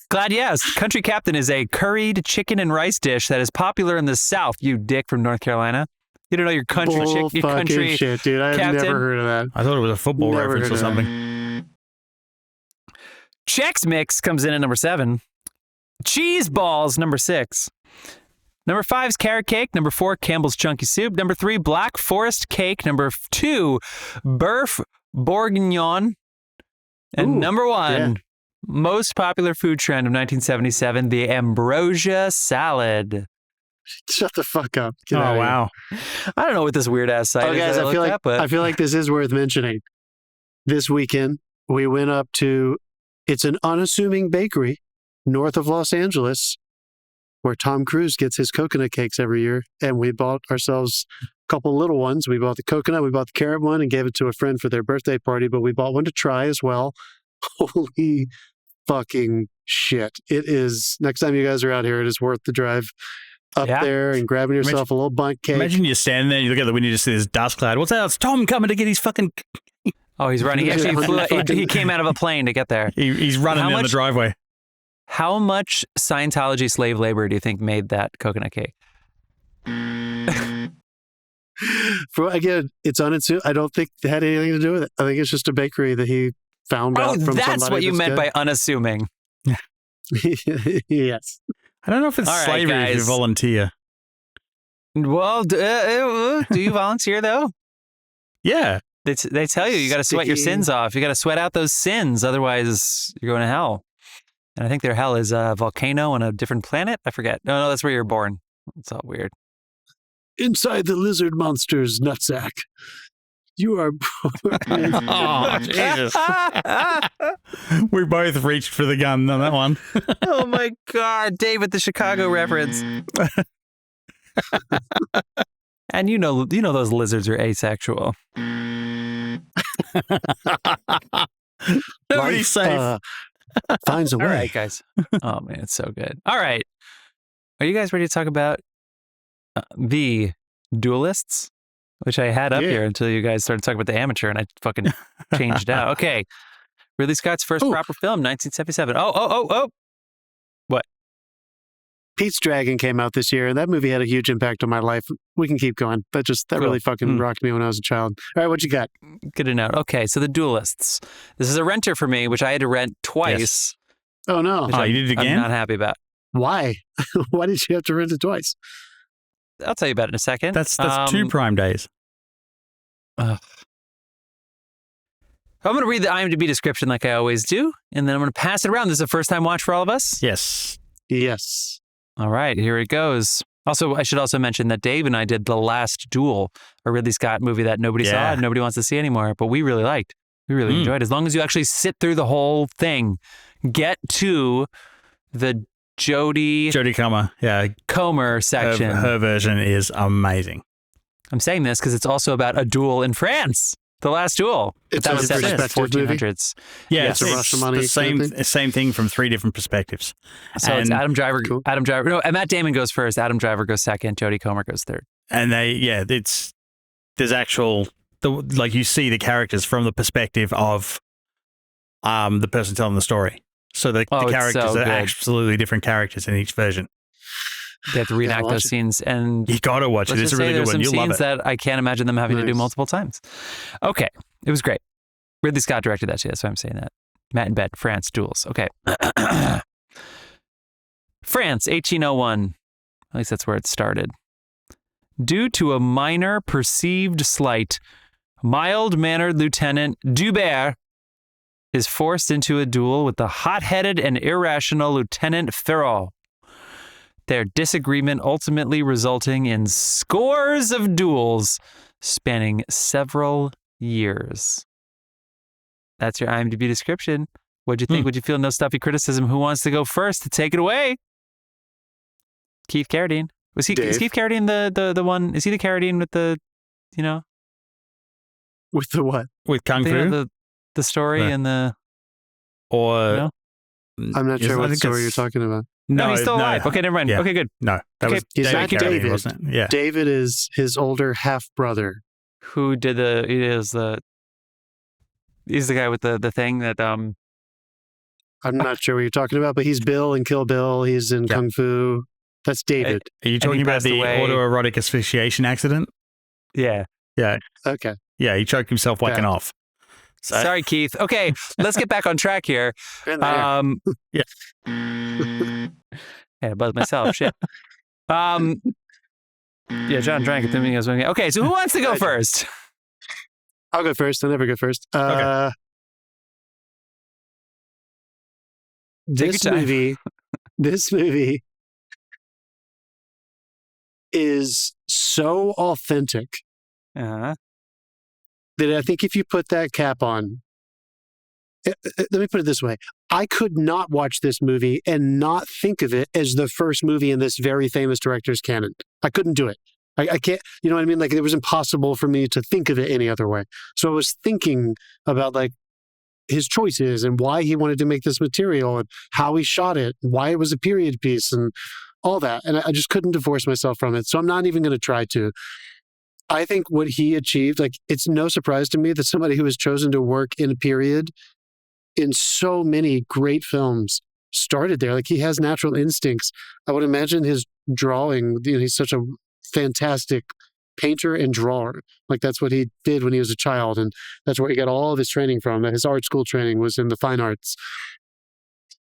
Country Captain is a curried chicken and rice dish that is popular in the South. You dick from North Carolina. You don't know your country shit, dude. I've never heard of that. I thought it was a football reference or something. Chex Mix comes in at number 7. Cheese balls, number 6. Number 5 is carrot cake. Number 4, Campbell's Chunky Soup. Number 3, Black Forest cake. Number 2, Boeuf bourguignon. And number 1, most popular food trend of 1977, the ambrosia salad. Shut the fuck up. Wow. I don't know what this weird-ass site is. Guys, I feel like this is worth mentioning. This weekend, we went up to, it's an unassuming bakery north of Los Angeles where Tom Cruise gets his coconut cakes every year. And we bought ourselves a couple little ones. We bought the coconut, we bought the carrot one and gave it to a friend for their birthday party, but we bought one to try as well. Holy fucking shit. It is, next time you guys are out here, it is worth the drive up there and grabbing yourself a little bundt cake. Imagine you stand there, you look at the window, you just see this dust cloud. What's that? It's Tom coming to get his fucking... Oh, he's running. He actually he came out of a plane to get there. He's running down the driveway. How much Scientology slave labor do you think made that coconut cake? Again, it's unassuming. I don't think it had anything to do with it. I think it's just a bakery that he found out from somebody. That's what you meant by unassuming. Yes. I don't know if it's slavery if you volunteer. Well, do you volunteer, though? Yeah. They tell you got to sweat your sins off. You got to sweat out those sins. Otherwise, you're going to hell. And I think their hell is a volcano on a different planet. I forget. No, that's where you're born. It's all weird. Inside the lizard monster's nutsack. You are... Oh, Jesus. We both reached for the gun on that one. Oh, my God. David, the Chicago reference. And you know those lizards are asexual. Nobody's safe. Finds a way. All right, guys. Oh, man, it's so good. All right. Are you guys ready to talk about the Duelists? Which I had up here until you guys started talking about the amateur and I fucking changed out. Okay. Ridley Scott's first proper film, 1977. Oh. What? Pete's Dragon came out this year, and that movie had a huge impact on my life. We can keep going. That really fucking rocked me when I was a child. All right, what you got? Good to know. Okay, so the Duelists. This is a renter for me, which I had to rent twice. Yes. Oh, no. Oh, you did it again? I'm not happy about. Why? Why did you have to rent it twice? I'll tell you about it in a second. That's 2 Prime days. I'm going to read the IMDb description like I always do, and then I'm going to pass it around. This is a first-time watch for all of us? Yes. Yes. All right, here it goes. Also, I should also mention that Dave and I did The Last Duel, a Ridley Scott movie that nobody saw and nobody wants to see anymore, but we really liked. We really enjoyed it. As long as you actually sit through the whole thing, get to the Jodie Comer section. Her version is amazing. I'm saying this because it's also about a duel in France. The Last Duel. That was set in the 1400s. Yeah, it's the same thing from 3 different perspectives. So it's Adam Driver. Cool. No, Matt Damon goes first. Adam Driver goes second. Jodie Comer goes third. And there's actual, like you see the characters from the perspective of the person telling the story. So the characters are absolutely different characters in each version. They have to reenact those scenes, and you gotta watch it. It's a really good one. You'll love it. That I can't imagine them having to do multiple times. Okay, it was great. Ridley Scott directed that. That's why I'm saying that. Matt and Bet, France duels. Okay, France, 1801. At least that's where it started. Due to a minor perceived slight, mild-mannered Lieutenant Dubert is forced into a duel with the hot-headed and irrational Lieutenant Ferrol. their disagreement ultimately resulting in scores of duels spanning several years. That's your IMDb description. What'd you think? What'd you feel? No stuffy criticism. Who wants to go first to take it away? Keith Carradine. Is Keith Carradine the one? Is he the Carradine with the, With the what? With Kung Fu? The story and the... Or... I'm not sure what story you're talking about. No, he's still alive. Okay, never mind. Yeah. Okay, good. No, that was David Carradine, wasn't it? Yeah. David is his older half-brother. Who did he's the guy with the thing that... I'm not sure what you're talking about, but he's Bill in Kill Bill. He's in Kung Fu. That's David. Are you talking about the autoerotic asphyxiation accident? Yeah. Yeah. Okay. Yeah, he choked himself whacking off. So. Sorry, Keith. Okay, let's get back on track here. Yeah. Yeah, I buzzed myself. Shit. Yeah, John drank it to me. Okay, so who wants to go first? I'll go first. I never go first. Okay. This movie is so authentic that I think if you put that cap on, let me put it this way. I could not watch this movie and not think of it as the first movie in this very famous director's canon. I couldn't do it. I can't, you know what I mean? Like, it was impossible for me to think of it any other way. So I was thinking about, like, his choices and why he wanted to make this material and how he shot it, and why it was a period piece and all that. And I just couldn't divorce myself from it. So I'm not even going to try to. I think what he achieved, like, it's no surprise to me that somebody who has chosen to work in a period in so many great films started there. Like, he has natural instincts. I would imagine his drawing, he's such a fantastic painter and drawer. Like, that's what he did when he was a child, and that's where he got all of his training from. His art school training was in the fine arts.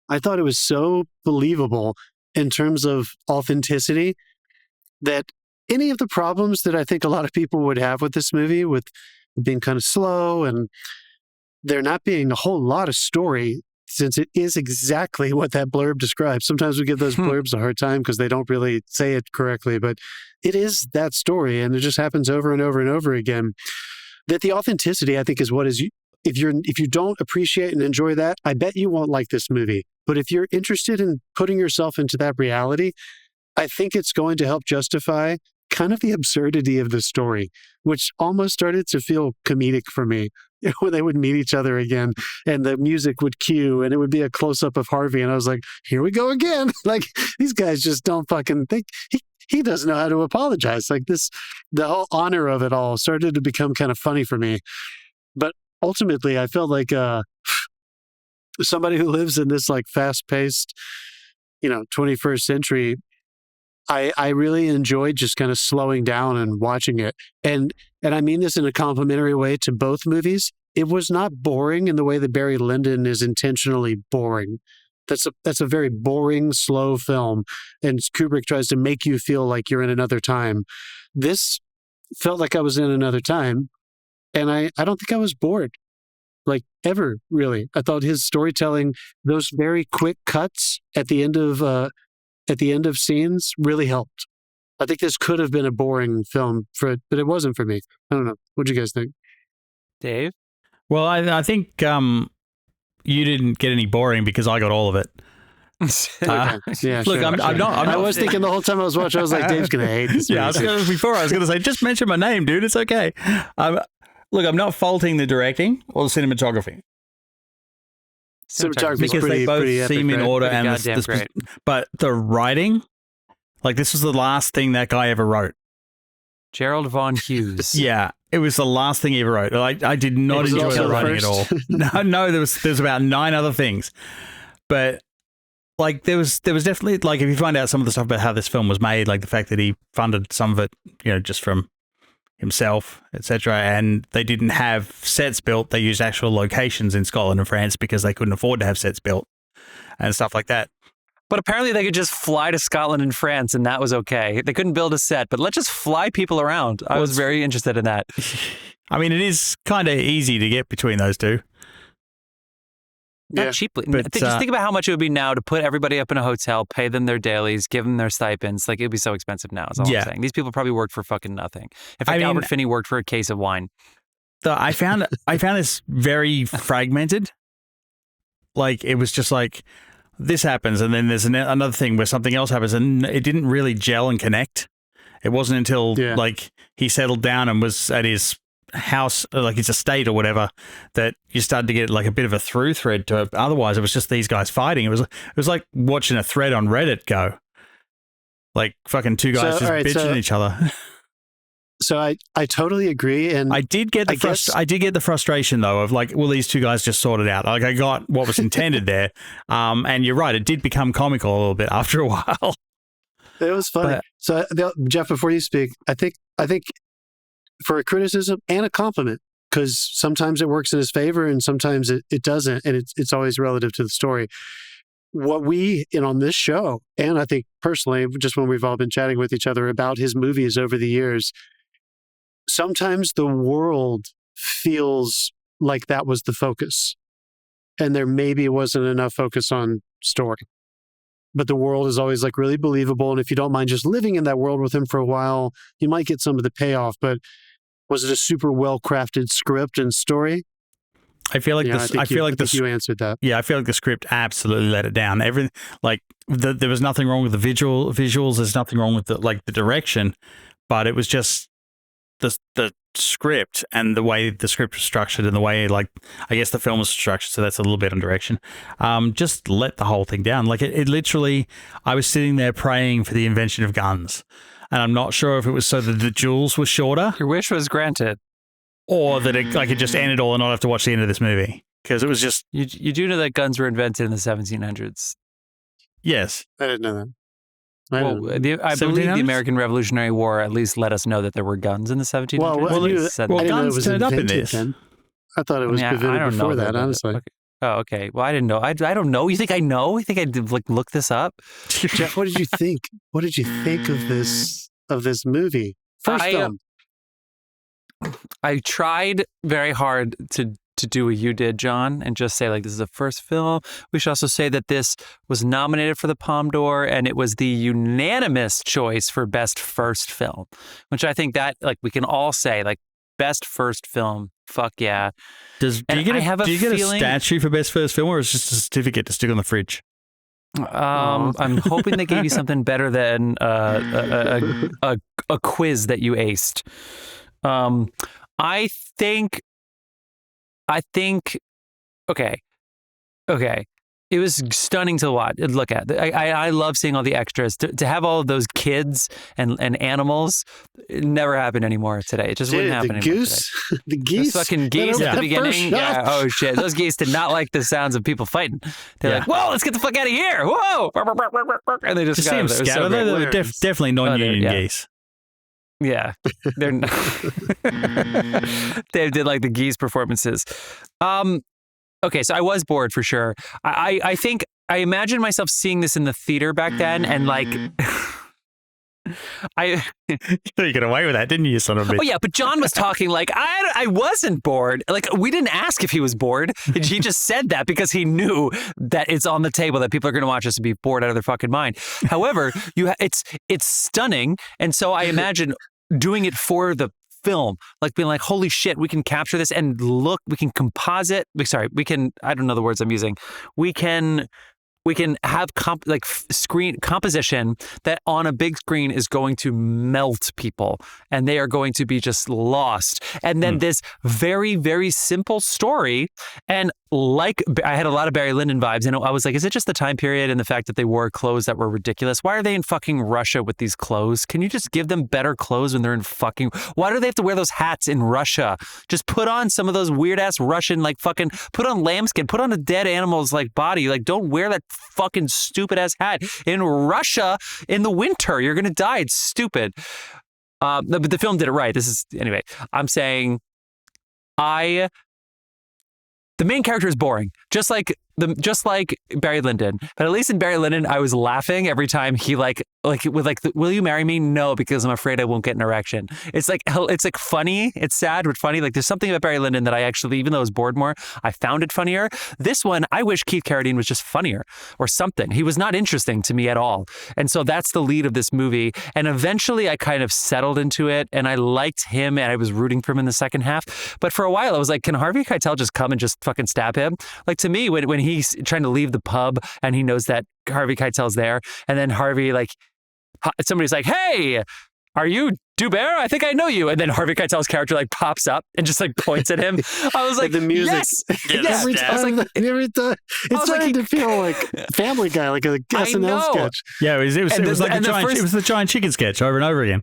I thought it was so believable in terms of authenticity that any of the problems that I think a lot of people would have with this movie, with being kind of slow and there not being a whole lot of story, since it is exactly what that blurb describes. Sometimes we give those blurbs a hard time because they don't really say it correctly, but it is that story, and it just happens over and over and over again. That the authenticity, I think, is what is... If you don't appreciate and enjoy that, I bet you won't like this movie. But if you're interested in putting yourself into that reality, I think it's going to help justify kind of the absurdity of the story, which almost started to feel comedic for me. When they would meet each other again and the music would cue and it would be a close-up of Harvey, and I was like, here we go again. Like, these guys just don't fucking think... He doesn't know how to apologize. Like, the whole honor of it all started to become kind of funny for me. But ultimately, I felt like somebody who lives in this, like, fast-paced, 21st century, I really enjoyed just kind of slowing down and watching it. And I mean this in a complimentary way to both movies. It was not boring in the way that Barry Lyndon is intentionally boring. That's a very boring, slow film, and Kubrick tries to make you feel like you're in another time. This felt like I was in another time, and I don't think I was bored, like, ever, really. I thought his storytelling, those very quick cuts at the end of scenes, really helped. I think this could have been a boring film, but it wasn't for me. I don't know. What do you guys think? Dave? Well, I think you didn't get any boring because I got all of it. Okay. Yeah, look, sure. I'm not. I was thinking the whole time I was watching, I was like, Dave's going to hate this movie. Yeah, I was going to say, just mention my name, dude. It's okay. Look, I'm not faulting the directing or the cinematography. Cinematography because they both seem in order, and but the writing, like, this was the last thing that guy ever wrote. Gerald Vaughan-Hughes. Yeah, it was the last thing he ever wrote. I did not enjoy the writing at all. No, there's about 9 other things, but like there was definitely, like, if you find out some of the stuff about how this film was made, like the fact that he funded some of it, just from himself, etc., and they didn't have sets built. They used actual locations in Scotland and France because they couldn't afford to have sets built and stuff like that. But apparently they could just fly to Scotland and France, and that was okay. They couldn't build a set, but let's just fly people around. I was very interested in that. I mean, it is kind of easy to get between those two. cheaply. But, just think about how much it would be now to put everybody up in a hotel, pay them their dailies, give them their stipends. Like, it'd be so expensive now, is all I'm saying. These people probably worked for fucking nothing. In fact, Albert Finney worked for a case of wine. I found this very fragmented. Like, it was just like, this happens, and then there's another thing where something else happens, and it didn't really gel and connect. It wasn't until, like, he settled down and was at his house, like his estate or whatever, that you started to get like a bit of a through thread to it. Otherwise, it was just these guys fighting. It was like watching a thread on Reddit go. Like fucking two guys bitching at each other. So I totally agree, and I did get the frustration though of like, well, these two guys just sorted out. Like, I got what was intended there, and you're right, it did become comical a little bit after a while. It was funny. So Jeff, before you speak, I think for a criticism and a compliment, because sometimes it works in his favor and sometimes it doesn't, and it's always relative to the story. What we on this show, and I think personally, just when we've all been chatting with each other about his movies over the years, sometimes the world feels like that was the focus, and there maybe wasn't enough focus on story. But the world is always like really believable, and if you don't mind just living in that world with him for a while, you might get some of the payoff. But was it a super well-crafted script and story? I feel like you answered that. Yeah, I feel like the script absolutely let it down. There was nothing wrong with the visuals. There's nothing wrong with the direction, but it was just the script and the way the script was structured and the way, like, I guess the film was structured. So that's a little bit on direction. Just let the whole thing down. Like it literally, I was sitting there praying for the invention of guns, and I'm not sure if it was so that the duels were shorter. Your wish was granted. Or that it just ended all and not have to watch the end of this movie. Because it was just... You do know that guns were invented in the 1700s? Yes. I didn't know that. I believe the American Revolutionary War at least let us know that there were guns in the 1700s. Guns turned up in this. Then. I thought it was invented before that, honestly. Okay. Oh, okay. Well, I didn't know. I don't know. You think I know? You think I'd look this up? Jeff, what did you think? What did you think of this movie? First film. I tried very hard to do what you did, John, and just say, like, this is a first film. We should also say that this was nominated for the Palme d'Or, and it was the unanimous choice for Best First Film, which I think that, like, we can all say, like, Best First Film, fuck yeah. Do you get a statue for Best First Film, or is it just a certificate to stick on the fridge? I'm hoping they gave you something better than a quiz that you aced. I think, okay. It was stunning to look at. I love seeing all the extras. To have all of those kids and animals, it never happened anymore today. It just wouldn't happen anymore today. The geese. Those fucking geese at the beginning. Yeah, oh shit. Those geese did not like the sounds of people fighting. They're like, whoa, let's get the fuck out of here. Whoa. And they just got scattered. They're definitely non-union geese. Yeah, they're not. They did like the geese performances. Okay, so I was bored for sure. I think I imagined myself seeing this in the theater back then, and like, you got away with that, didn't you, son of a bitch? Oh yeah, but John was talking like I wasn't bored. Like, we didn't ask if he was bored. He just said that because he knew that it's on the table that people are going to watch us to be bored out of their fucking mind. However, it's stunning, and so I imagine doing it for the film, like being like, holy shit, we can capture this and look, we can composite. Sorry, we can. I don't know the words I'm using. We can have screen composition that on a big screen is going to melt people, and they are going to be just lost. And then this very, very simple story, and like, I had a lot of Barry Lyndon vibes, and I was like, is it just the time period and the fact that they wore clothes that were ridiculous? Why are they in fucking Russia with these clothes? Can you just give them better clothes when they're in fucking... Why do they have to wear those hats in Russia? Just put on some of those weird-ass Russian, like, fucking... Put on lambskin. Put on a dead animal's, like, body. Like, don't wear that fucking stupid-ass hat in Russia in the winter. You're gonna die. It's stupid. But the film did it right. Anyway, I'm saying... The main character is boring. Just like just like Barry Lyndon. But at least in Barry Lyndon, I was laughing every time he will you marry me? No, because I'm afraid I won't get an erection. It's like funny. It's sad, but funny. Like there's something about Barry Lyndon that I actually, even though I was bored more, I found it funnier. This one, I wish Keith Carradine was just funnier or something. He was not interesting to me at all. And so that's the lead of this movie. And eventually I kind of settled into it and I liked him and I was rooting for him in the second half. But for a while I was like, can Harvey Keitel just come and just fucking stab him? Like to me, when he's trying to leave the pub and he knows that Harvey Keitel's there, and then Harvey, like, somebody's like, hey, are you Dubert? I think I know you. And then Harvey Keitel's character like pops up and just like points at him. I was like, the music. Yes. Every time, it's starting to feel like Family Guy, like a SNL sketch. Yeah, it was like the giant chicken sketch over and over again.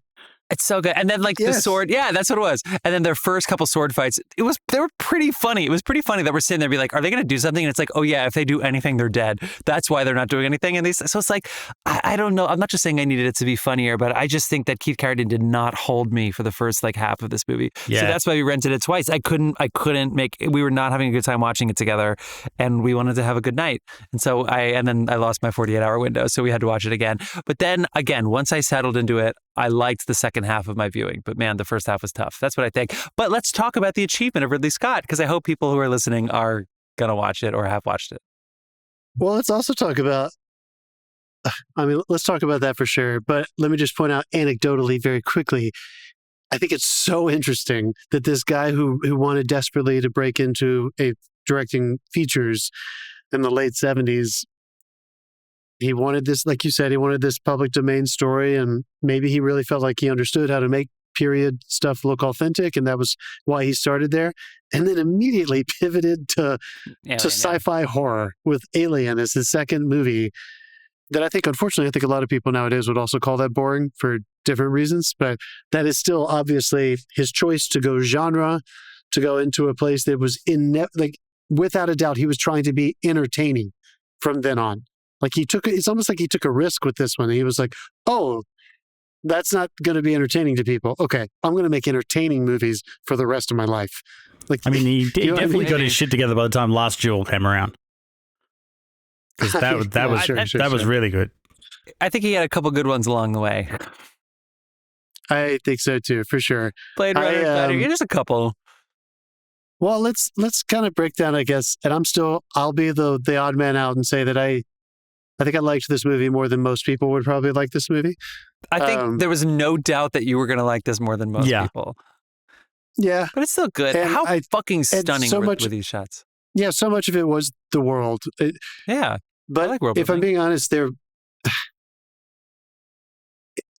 It's so good. And then like the sword, yeah, that's what it was. And then their first couple sword fights, they were pretty funny. It was pretty funny that we're sitting there and be like, are they going to do something? And it's like, oh yeah, if they do anything, they're dead. That's why they're not doing anything. And so it's like, I don't know. I'm not just saying I needed it to be funnier, but I just think that Keith Carradine did not hold me for the first like half of this movie. Yeah. So that's why we rented it twice. We were not having a good time watching it together and we wanted to have a good night. And so then I lost my 48-hour window. So we had to watch it again. But then again, once I settled into it, I liked the second half of my viewing, but man, the first half was tough. That's what I think. But let's talk about the achievement of Ridley Scott, because I hope people who are listening are going to watch it or have watched it. Well, let's also talk about, let's talk about that for sure. But let me just point out anecdotally very quickly, I think it's so interesting that this guy who wanted desperately to break into directing features in the late 70s, he wanted this, like you said, he wanted this public domain story, and maybe he really felt like he understood how to make period stuff look authentic, and that was why he started there. And then immediately pivoted to sci-fi horror with Alien as his second movie. That I think a lot of people nowadays would also call that boring for different reasons, but that is still obviously his choice to go genre, to go into a place that was without a doubt, he was trying to be entertaining from then on. Like it's almost like he took a risk with this one. He was like, oh, that's not going to be entertaining to people. Okay, I'm going to make entertaining movies for the rest of my life. Like, he definitely got his shit together by the time Last Duel came around. Because that was really good. I think he had a couple good ones along the way. I think so too, for sure. Blade Runner, just a couple. Well, let's kind of break down, I guess. And I'll be the odd man out and say that I think I liked this movie more than most people would probably like this movie. I think there was no doubt that you were going to like this more than most people. Yeah. But it's still good. And how fucking stunning were these shots? Yeah, so much of it was the world. Yeah. But I like world if building. I'm being honest,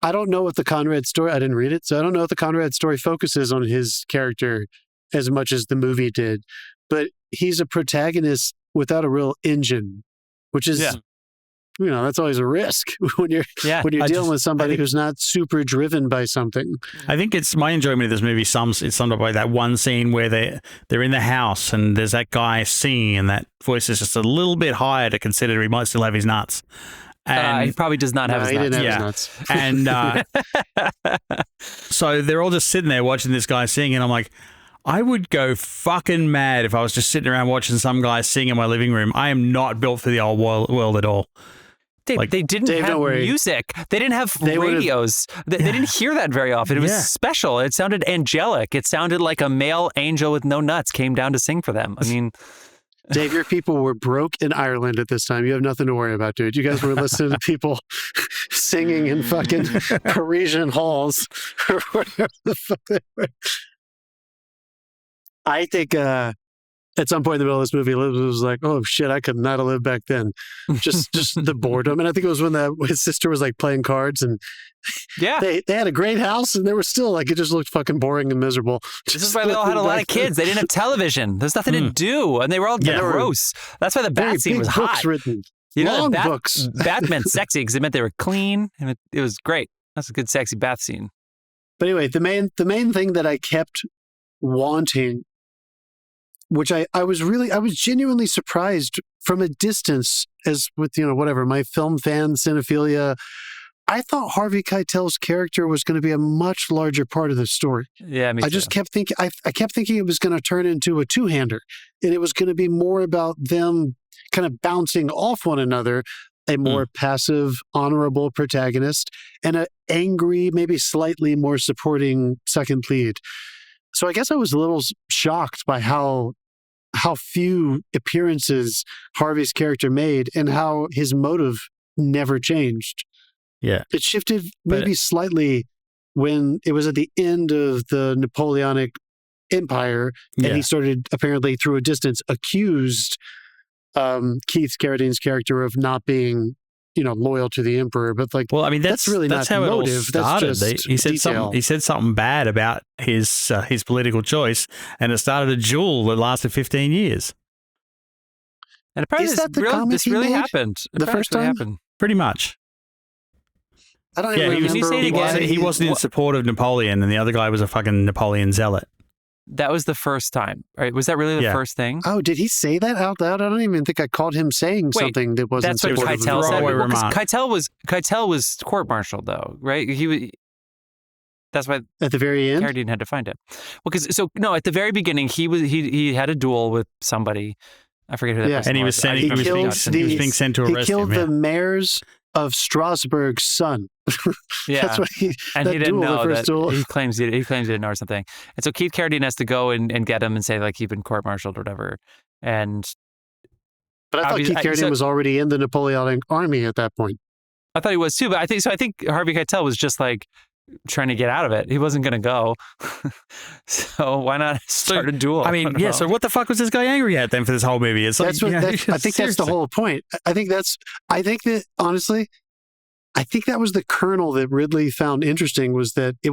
I don't know what the Conrad story, I didn't read it, so I don't know if the Conrad story focuses on his character as much as the movie did. But he's a protagonist without a real engine, which is... Yeah. That's always a risk when you're dealing with somebody who's not super driven by something. I think it's my enjoyment of this movie. It's summed up by that one scene where they're in the house and there's that guy singing, and that voice is just a little bit higher to consider he might still have his nuts. And he probably does not have his nuts. Didn't have his nuts. And so they're all just sitting there watching this guy sing, and I'm like, I would go fucking mad if I was just sitting around watching some guy sing in my living room. I am not built for the old world at all. They didn't have music. They didn't have radios. They didn't hear that very often. It was special. It sounded angelic. It sounded like a male angel with no nuts came down to sing for them. I mean... Dave, your people were broke in Ireland at this time. You have nothing to worry about, dude. You guys were listening to people singing in fucking Parisian halls or whatever the fuck they were. I think... at some point in the middle of this movie, Liz was like, oh shit, I could not have lived back then. Just the boredom. And I think it was when his sister was like playing cards, and they had a great house, and they were still like, it just looked fucking boring and miserable. This is why they all had a lot of kids. They didn't have television. There's nothing to do. And they were all gross. That's why the bat scene was hot. Written. Long books. Bat meant sexy because it meant they were clean, and it was great. That's a good sexy bath scene. But anyway, the main thing that I kept wanting, which I was genuinely surprised from a distance, as with, my film fan cinephilia I thought Harvey Keitel's character was going to be a much larger part of the story. Yeah, me I too. just kept thinking, I kept thinking it was going to turn into a two-hander, and it was going to be more about them kind of bouncing off one another, a more passive, honorable protagonist, and an angry, maybe slightly more supporting second lead. So I guess I was a little shocked by how few appearances Harvey's character made and how his motive never changed. Yeah. It shifted maybe slightly when it was at the end of the Napoleonic Empire, and he started, apparently through a distance, accused Keith Carradine's character of not being, loyal to the emperor. But well, I mean, that's really that's not how motive. It all started. That's just he said detail. He said something bad about his political choice, and it started a duel that lasted 15 years. And apparently this really happened. The first time? Happened. Pretty much. I don't even remember. He wasn't in support of Napoleon, and the other guy was a fucking Napoleon zealot. That was the first time, right? Was that really the first thing? Oh, did he say that out loud? I don't even think I caught him saying something that wasn't supportive. That's what Keitel said. Keitel was court-martialed, though, right? That's why at the very end, Carradine had to find him. Well, at the very beginning, he had a duel with somebody. I forget who that was. And he was being sent to arrest him. He killed the mayors of Strasbourg's son. That's what he didn't know that. He claims he didn't know or something. And so Keith Carradine has to go and get him and say like he'd been court-martialed or whatever. But I thought Keith Carradine was already in the Napoleonic army at that point. I thought he was too, but I think Harvey Keitel was just like trying to get out of it. He wasn't going to go. So why not start a duel? I mean, so what the fuck was this guy angry at then for this whole movie? It's like, I think that's the whole point. I think that honestly, I think that was the kernel that Ridley found interesting, was that it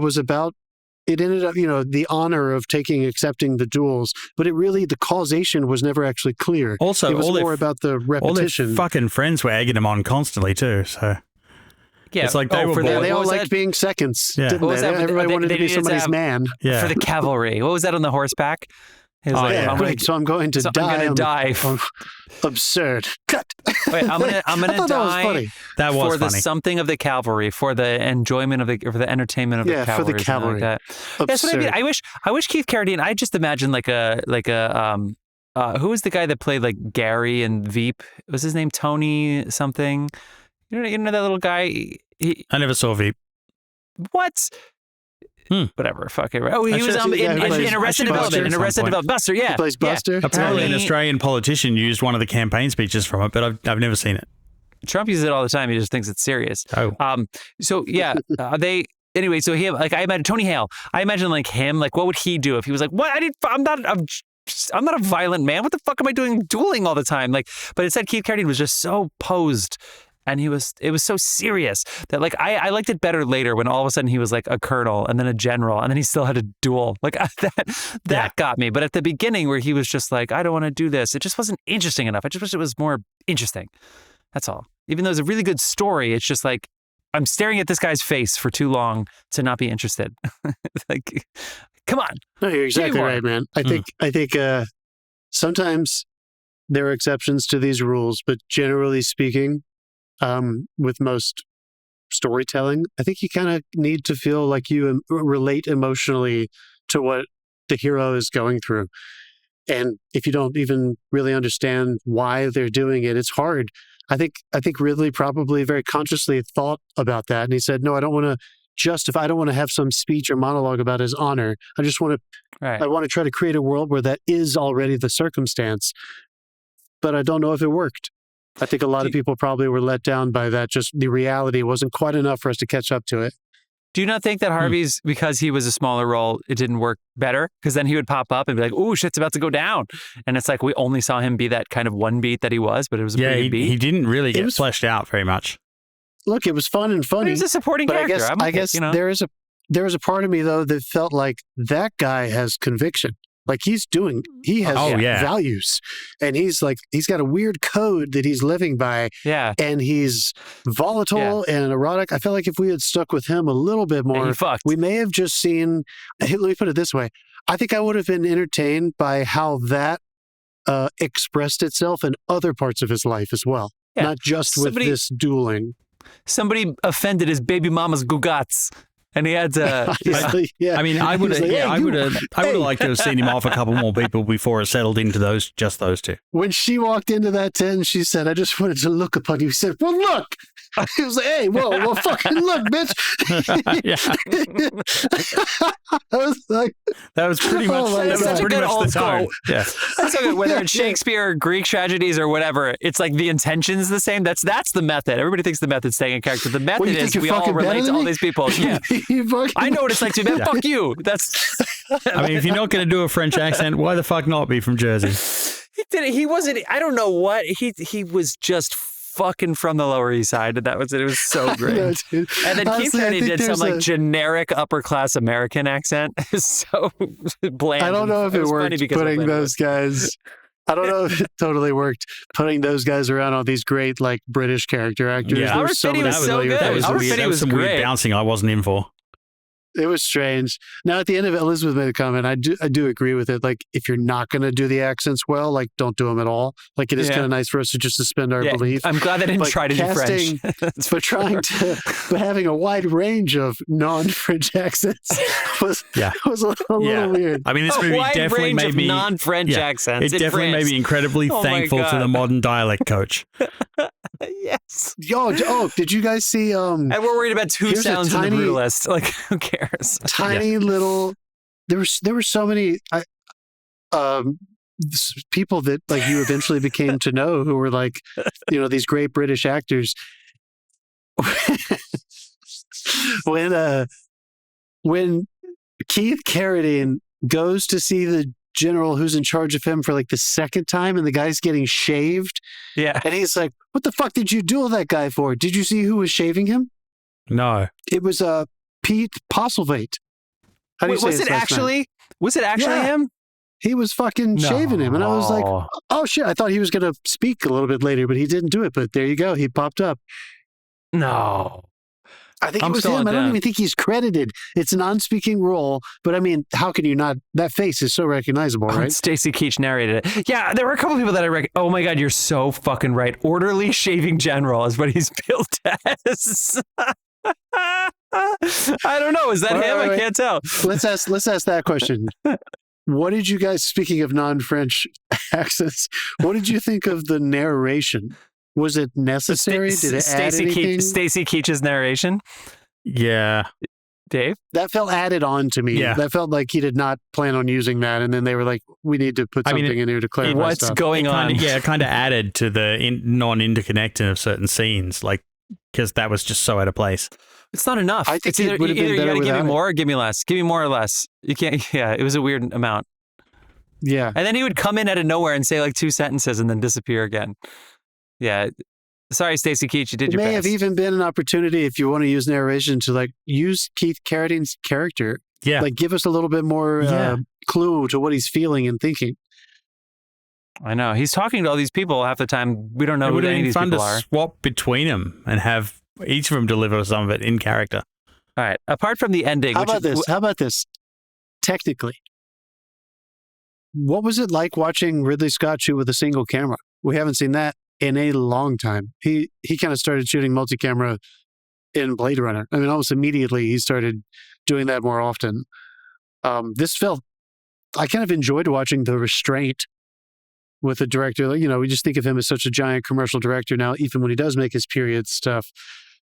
ended up, the honor of accepting the duels, but the causation was never actually clear. Also, it was more about the repetition. All their fucking friends were egging him on constantly too, so... Yeah, it's like they all liked being seconds, didn't they? Everybody wanted to be somebody's man. For the cavalry. What was that on the horseback? So I'm going to die. Absurd. Cut. Wait, I'm gonna die. That was for the something of the cavalry, for the enjoyment for the entertainment of the cavalry. For the cavalry. Like that. That's what I mean. I wish Keith Carradine. I just imagine who was the guy that played like Gary and Veep? Was his name Tony something? You know that little guy? I never saw Veep. What? Whatever. Fuck it. Oh, he was in Arrested Development. In Arrested Development. Buster, yeah. He plays Buster. Yeah. Apparently an Australian politician used one of the campaign speeches from it, but I've never seen it. Trump uses it all the time. He just thinks it's serious. Oh. Anyway, so him, like I imagine Tony Hale. I imagine like him, like what would he do if he was like, what? I'm not a violent man. What the fuck am I doing dueling all the time? Like, but instead Keith Carradine was just so posed. And it was so serious that like I liked it better later when all of a sudden he was like a colonel and then a general and then he still had a duel. Like that got me. But at the beginning where he was just like, I don't want to do this, it just wasn't interesting enough. I just wish it was more interesting. That's all. Even though it's a really good story, it's just like I'm staring at this guy's face for too long to not be interested. Like, come on. No, you're exactly right, man. I think sometimes there are exceptions to these rules, but generally speaking, with most storytelling, I think you kind of need to feel like you relate emotionally to what the hero is going through. And if you don't even really understand why they're doing it, it's hard. I think Ridley probably very consciously thought about that. And he said, no, I don't want to justify, I don't want to have some speech or monologue about his honor. I just want to, I want to try to create a world where that is already the circumstance. But I don't know if it worked. I think a lot of people probably were let down by that. Just the reality wasn't quite enough for us to catch up to it. Do you not think that Harvey's, because he was a smaller role, it didn't work better? Because then he would pop up and be like, "Ooh, shit's about to go down," and it's like we only saw him be that kind of one beat that he was, but it was a pretty good beat. He didn't really get fleshed out very much. Look, it was fun and funny. He was a supporting character. I guess there is a part of me though that felt like that guy has conviction. Like he has values, and he's got a weird code that he's living by. Yeah. And he's volatile and erotic. I feel like if we had stuck with him a little bit more, we may have just seen, let me put it this way. I think I would have been entertained by how that expressed itself in other parts of his life as well. Yeah. Not just with this dueling. somebody offended his baby mama's gugats. And he had to. I mean, I would have liked to have seen him off a couple more people before it settled into just those two. When she walked into that tent, she said, "I just wanted to look upon you." He said, "Well, look." He was like, "Hey, well, fucking look, bitch." I was like, that was pretty much, the tone. Yeah. That's so good. Whether it's Shakespeare or Greek tragedies or whatever, it's like the intention's the same. That's the method. Everybody thinks the method's staying in character. The method is we all relate to all these people. Yeah. I know what it's like to be, man. Fuck you. That's. I mean, if you're not going to do a French accent, why the fuck not be from Jersey? He did it. He wasn't. I don't know what he was just fucking from the Lower East Side. That was it. It was so great. And then Keith Carradine did some like generic upper class American accent. So bland. I don't know if it worked putting those guys. I don't know if it totally worked putting those guys around all these great like British character actors. Yeah, Albert Finney was so good. Albert Finney was some great. Weird bouncing I wasn't in for. It was strange. Now, at the end of it, Elizabeth made a comment. I do agree with it. Like, if you're not going to do the accents well, like, don't do them at all. Like, it is kind of nice for us to just suspend our belief. I'm glad they didn't try to do French. But having a wide range of non-French accents was a little weird. I mean, this movie definitely made me non-French accents. It definitely made me incredibly thankful to the modern dialect coach. Yes. Did you guys see? And we're worried about two sounds in the Brutalist. Like, who cares? Tiny little. There were so many people that like you eventually became to know who were like, these great British actors. When Keith Carradine goes to see the general who's in charge of him for like the second time, and the guy's getting shaved. Yeah. And he's like, "What the fuck did you duel that guy for? Did you see who was shaving him?" No. It was Pete Postlethwaite. How do you say was it actually him? He was fucking shaving him. And I was like, oh shit, I thought he was going to speak a little bit later, but he didn't do it. But there you go. He popped up. No. I think it was him. I don't even think he's credited. It's a non-speaking role, but I mean, how can you not? That face is so recognizable, right? Stacy Keach narrated it. Yeah, there were a couple people that I recognize. Oh my God, you're so fucking right. Orderly shaving general is what he's billed as. I don't know. Is that him? I can't tell. Let's ask that question. What did you guys, speaking of non-French accents, what did you think of the narration? Was it necessary? Did it add anything? Stacy Keach's narration? Yeah. Dave? That felt added on to me. Yeah. That felt like he did not plan on using that. And then they were like, we need to put something in here to clarify what's stuff. going on? It kind of added to the non-interconnecting of certain scenes, like, because that was just so out of place. It's not enough. I think it would have been better. You got to give me more it. or give me less. Give me more or less. You can't. Yeah, it was a weird amount. Yeah. And then he would come in out of nowhere and say like 2 sentences and then disappear again. Yeah. Sorry, Stacy Keach, you did your best. It may have even been an opportunity, if you want to use narration, to like use Keith Carradine's character. Yeah. Like give us a little bit more clue to what he's feeling and thinking. I know. He's talking to all these people half the time. We don't know who any of these people are. It would have been fun to swap between them and have each of them deliver some of it in character. All right. Apart from the ending. How about this? Technically, what was it like watching Ridley Scott shoot with a single camera? We haven't seen that in a long time. He kind of started shooting multi-camera in Blade Runner. I mean, almost immediately he started doing that more often. I kind of enjoyed watching the restraint with the director. You know, we just think of him as such a giant commercial director now, even when he does make his period stuff.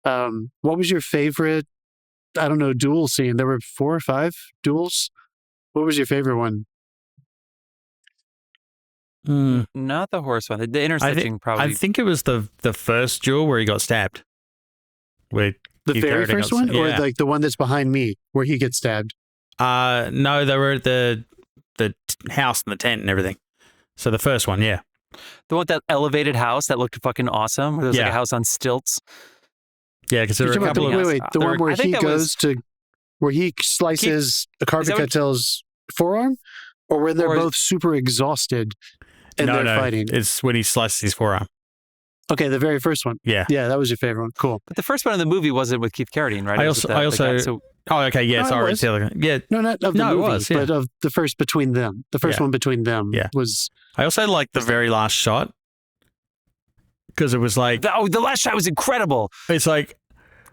What was your favorite, I don't know, duel scene? There were 4 or 5 duels. What was your favorite one? Not the horse one. The interstitching probably. I think it was the first duel where he got stabbed. The very first one? Or like the one that's behind me where he gets stabbed? No, they were at the house and the tent and everything. So the first one, yeah. The one with that elevated house that looked fucking awesome. Where there was like a house on stilts. Yeah, because there were a couple of... Wait. The one where he goes to... Where he slices Harvey Keitel's forearm? Or when they're both super exhausted and they're fighting? It's when he slices his forearm. Okay, the very first one. Yeah. Yeah, that was your favorite one. Cool. But the first one in the movie wasn't with Keith Carradine, right? Oh, okay, yeah, sorry. Yeah. No, not of the movie, it was, yeah. but of the first between them. The first one between them was... I also like the very last shot because it was like the last shot was incredible. It's like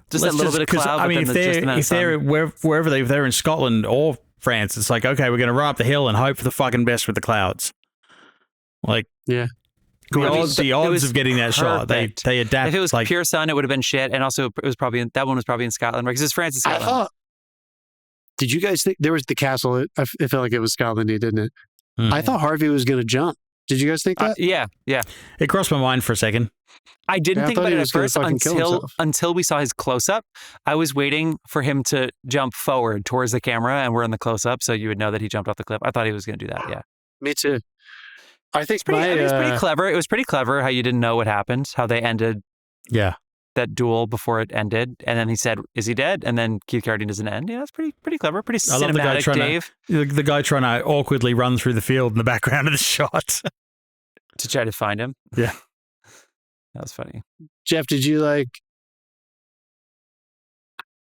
just a little bit of cloud. I mean, if they're in Scotland or France, it's like, okay, we're going to run up the hill and hope for the fucking best with the clouds. Like, yeah. The odds of getting that shot, they adapt. If it was pure sun, it would have been shit. And also, it was probably that one was probably in Scotland, right? Because it's France and Scotland. Did you guys think there was the castle? It felt like it was Scotlandy, didn't it? I thought Harvey was going to jump. Did you guys think that? Yeah. It crossed my mind for a second. I didn't think about it at first until we saw his close-up. I was waiting for him to jump forward towards the camera, and we're in the close-up, so you would know that he jumped off the cliff. I thought he was going to do that, yeah. Me too. I think it was pretty clever. It was pretty clever how you didn't know what happened, how they ended that duel before it ended. And then he said, is he dead? And then Keith Carradine doesn't end. Yeah, it's pretty clever, pretty cinematic, Dave. The guy trying to awkwardly run through the field in the background of the shot. To try to find him. Yeah. That was funny. Jeff,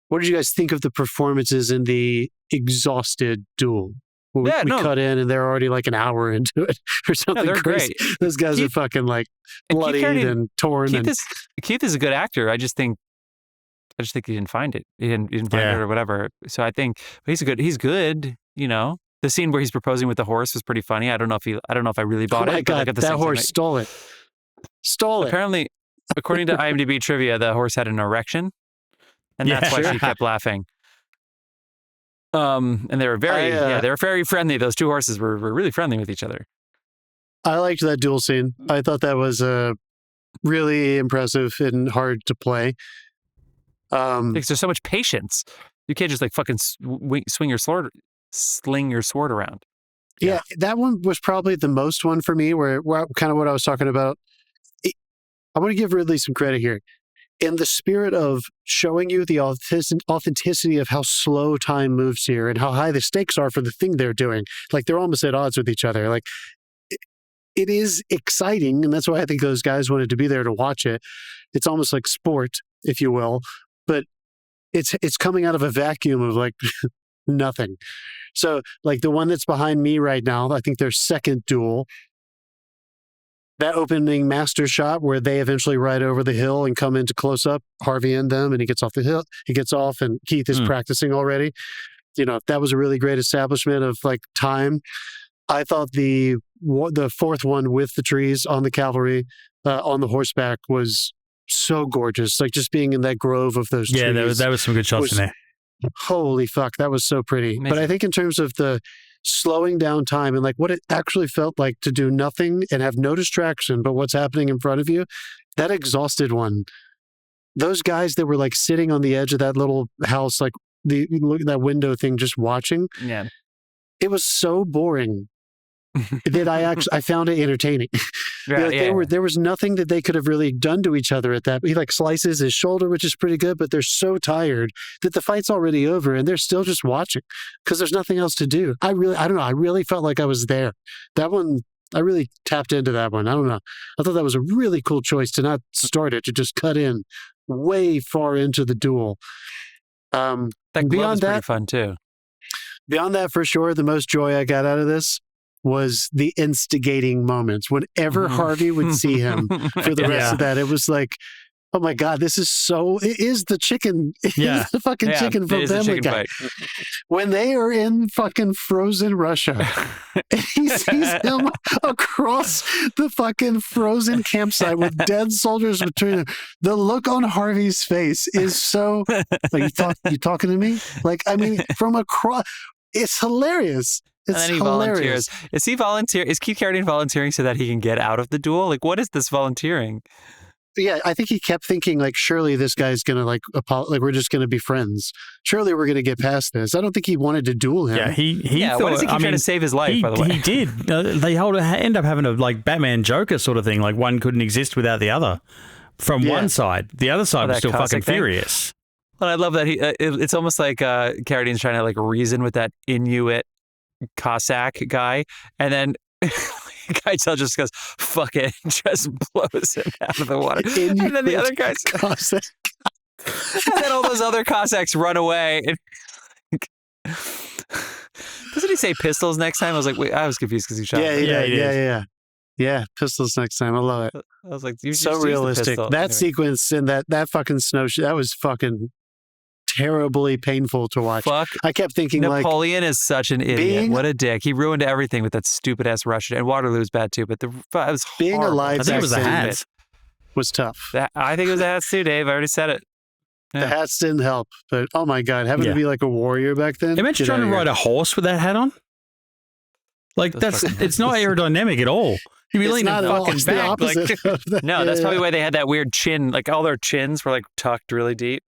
what did you guys think of the performances in the exhausted duel? We cut in and they're already like an hour into it or something crazy. Great. Those guys are fucking like bloodied and torn. Keith is a good actor. I just think he didn't find it. He didn't find it or whatever. So I think he's good. You know, the scene where he's proposing with the horse was pretty funny. I don't know if I really bought it. Oh my God, that horse stole it. Apparently, according to IMDb trivia, the horse had an erection, and that's why she kept laughing. And they were very friendly. Those two horses were really friendly with each other. I liked that duel scene. I thought that was really impressive and hard to play. Because there's so much patience. You can't just like fucking sling your sword around. Yeah, that one was probably the most one for me, where kind of what I was talking about. I want to give Ridley some credit here. In the spirit of showing you the authenticity of how slow time moves here and how high the stakes are for the thing they're doing. Like, they're almost at odds with each other. Like, it is exciting, and that's why I think those guys wanted to be there to watch it. It's almost like sport, if you will, but it's coming out of a vacuum of, like, nothing. So, like, the one that's behind me right now, I think their second duel, that opening master shot where they eventually ride over the hill and come into close up, Harvey and them, and he gets off the hill. He gets off, and Keith is practicing already. You know, that was a really great establishment of like time. I thought the fourth one with the trees on the cavalry on the horseback was so gorgeous. Like just being in that grove of those trees. Yeah, that was some good shots in there. Holy fuck, that was so pretty. Amazing. But I think in terms of the slowing down time and like what it actually felt like to do nothing and have no distraction but what's happening in front of you, that exhausted one, those guys that were like sitting on the edge of that little house, like that window thing, just watching, it was so boring that I found it entertaining. There was nothing that they could have really done to each other at that. He like slices his shoulder, which is pretty good, but they're so tired that the fight's already over and they're still just watching because there's nothing else to do. I don't know. I really felt like I was there. That one, I really tapped into that one. I don't know. I thought that was a really cool choice to not start it, to just cut in way far into the duel. That glove is pretty fun too. Beyond that, for sure, the most joy I got out of this was the instigating moments. Whenever Harvey would see him for the rest of that, it was like, oh my God, it is the chicken. Yeah. The fucking chicken from Family Guy. When they are in fucking frozen Russia, and he sees him across the fucking frozen campsite with dead soldiers between them. The look on Harvey's face is so, like, you talking to me? Like, I mean, from across, it's hilarious. And then he volunteers. Is Keith Carradine volunteering so that he can get out of the duel? Like, what is this volunteering? Yeah, I think he kept thinking, like, surely this guy's going to, like, we're just going to be friends. Surely we're going to get past this. I don't think he wanted to duel him. Yeah, he thought, why does he keep trying to save his life, by the way? He did. They end up having a, like, Batman Joker sort of thing. Like, one couldn't exist without the other. From one side. The other side was still fucking furious. Well, I love that it's almost like Carradine's trying to, like, reason with that Inuit Cossack guy, and then Keitel just goes, fuck it, just blows him out of the water. And then the other guys, and then all those other Cossacks run away. Doesn't he say pistols next time? I was like, wait, I was confused because he shot. Yeah. Yeah, pistols next time. I love it. I was like, you so just realistic. That sequence in that fucking snowshoe, that was fucking terribly painful to watch. Fuck. I kept thinking Napoleon is such an idiot. What a dick. He ruined everything with that stupid ass Russian. And Waterloo's bad too, but it was being horrible. alive. I think it was the hats. Was tough. I think it was the hats too, Dave. I already said it. Yeah. The hats didn't help, but oh my God, having to be like a warrior back then. Imagine trying to ride a horse with that hat on. Like it's not aerodynamic at all. You'd be leaning fucking back. No, that's probably why they had that weird chin. Like all their chins were like tucked really deep.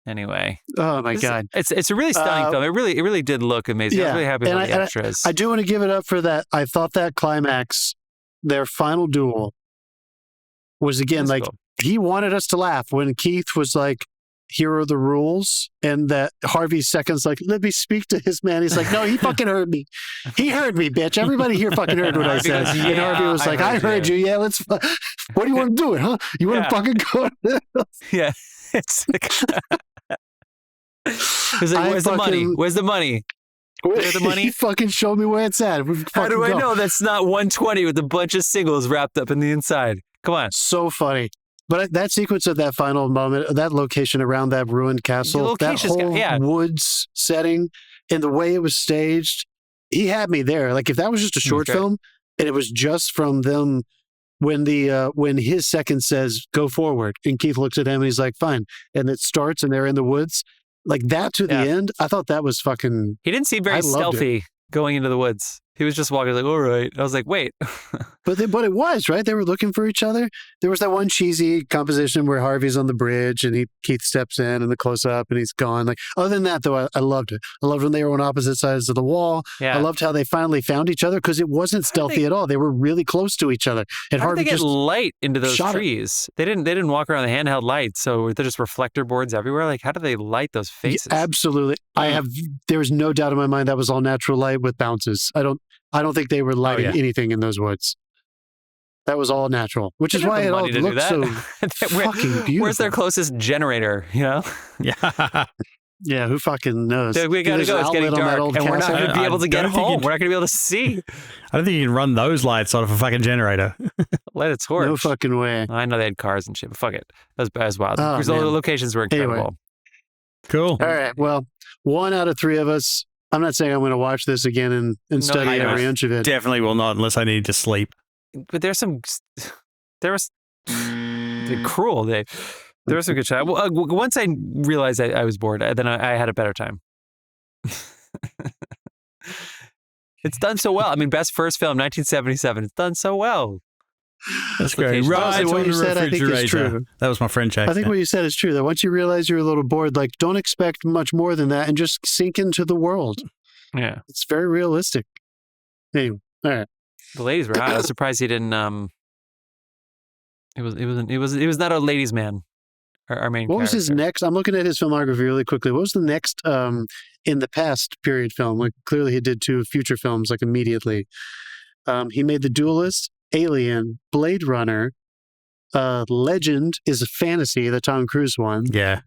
Anyway. Oh my God. It's a really stunning film. It really did look amazing. I was really happy with the extras. I do want to give it up for that. I thought that climax, their final duel, was again like cool. He wanted us to laugh when Keith was like, "Here are the rules," and that Harvey's second's like, "Let me speak to his man." He's like, "No, he fucking heard me. He heard me, bitch. Everybody here fucking heard what I said." Goes, and Harvey was like, "I heard you. Yeah, let's. What do you want to do it, huh? You want to fucking go?" Yeah. It's like, where's the money? Where's the money? Where's the money? He fucking showed me where it's at. How do I know that's not 120 with a bunch of singles wrapped up in the inside? Come on. So funny. But that sequence of that final moment, that location around that ruined castle, that whole woods setting, and the way it was staged, he had me there. Like if that was just a short film, and it was just from them when his second says go forward, and Keith looks at him and he's like fine, and it starts and they're in the woods, like that to the end. I thought that was fucking. He didn't seem very stealthy going into the woods. He was just walking like, all right. I was like, wait. But it was, right? They were looking for each other. There was that one cheesy composition where Harvey's on the bridge and Keith steps in and the close-up and he's gone. Like, other than that, though, I loved it. I loved when they were on opposite sides of the wall. Yeah. I loved how they finally found each other because it wasn't stealthy at all. They were really close to each other. And how Harvey did they get light into those trees? They didn't walk around the handheld lights, so they're just reflector boards everywhere. Like, how do they light those faces? Yeah, absolutely. There's no doubt in my mind that was all natural light with bounces. I don't think they were lighting anything in those woods. That was all natural, which is why it all looked so fucking beautiful. Where's their closest generator, you know? Yeah. Yeah, who fucking knows? Dude, we got to go. It's getting dark, and we're not going to be able to get home. We're not going to be able to see. I don't think you can run those lights out of a fucking generator. Let it torch. No fucking way. I know they had cars and shit, but fuck it. That was wild. Because all the locations were incredible. Anyway. Cool. All right, well, 1 out of 3 of us. I'm not saying I'm going to watch this again and study every inch of it. Definitely will not unless I need to sleep. But there was cruel, Dave. There was some good shot. Well, once I realized I was bored, then I had a better time. It's done so well. I mean, best first film, 1977. It's done so well. That's great. Right, what you said, I think is true. That was my friend check. I think what you said is true. That once you realize you're a little bored, like don't expect much more than that, and just sink into the world. Yeah, it's very realistic. Anyway, all right. The ladies were hot. I was surprised he didn't. It was not a ladies' man. Our main. What was his next? I'm looking at his filmography really quickly. What was the next in the past period film? Like clearly he did 2 future films like immediately. He made The Duelist, Alien, Blade Runner, Legend is a Fantasy, the Tom Cruise one. Yeah.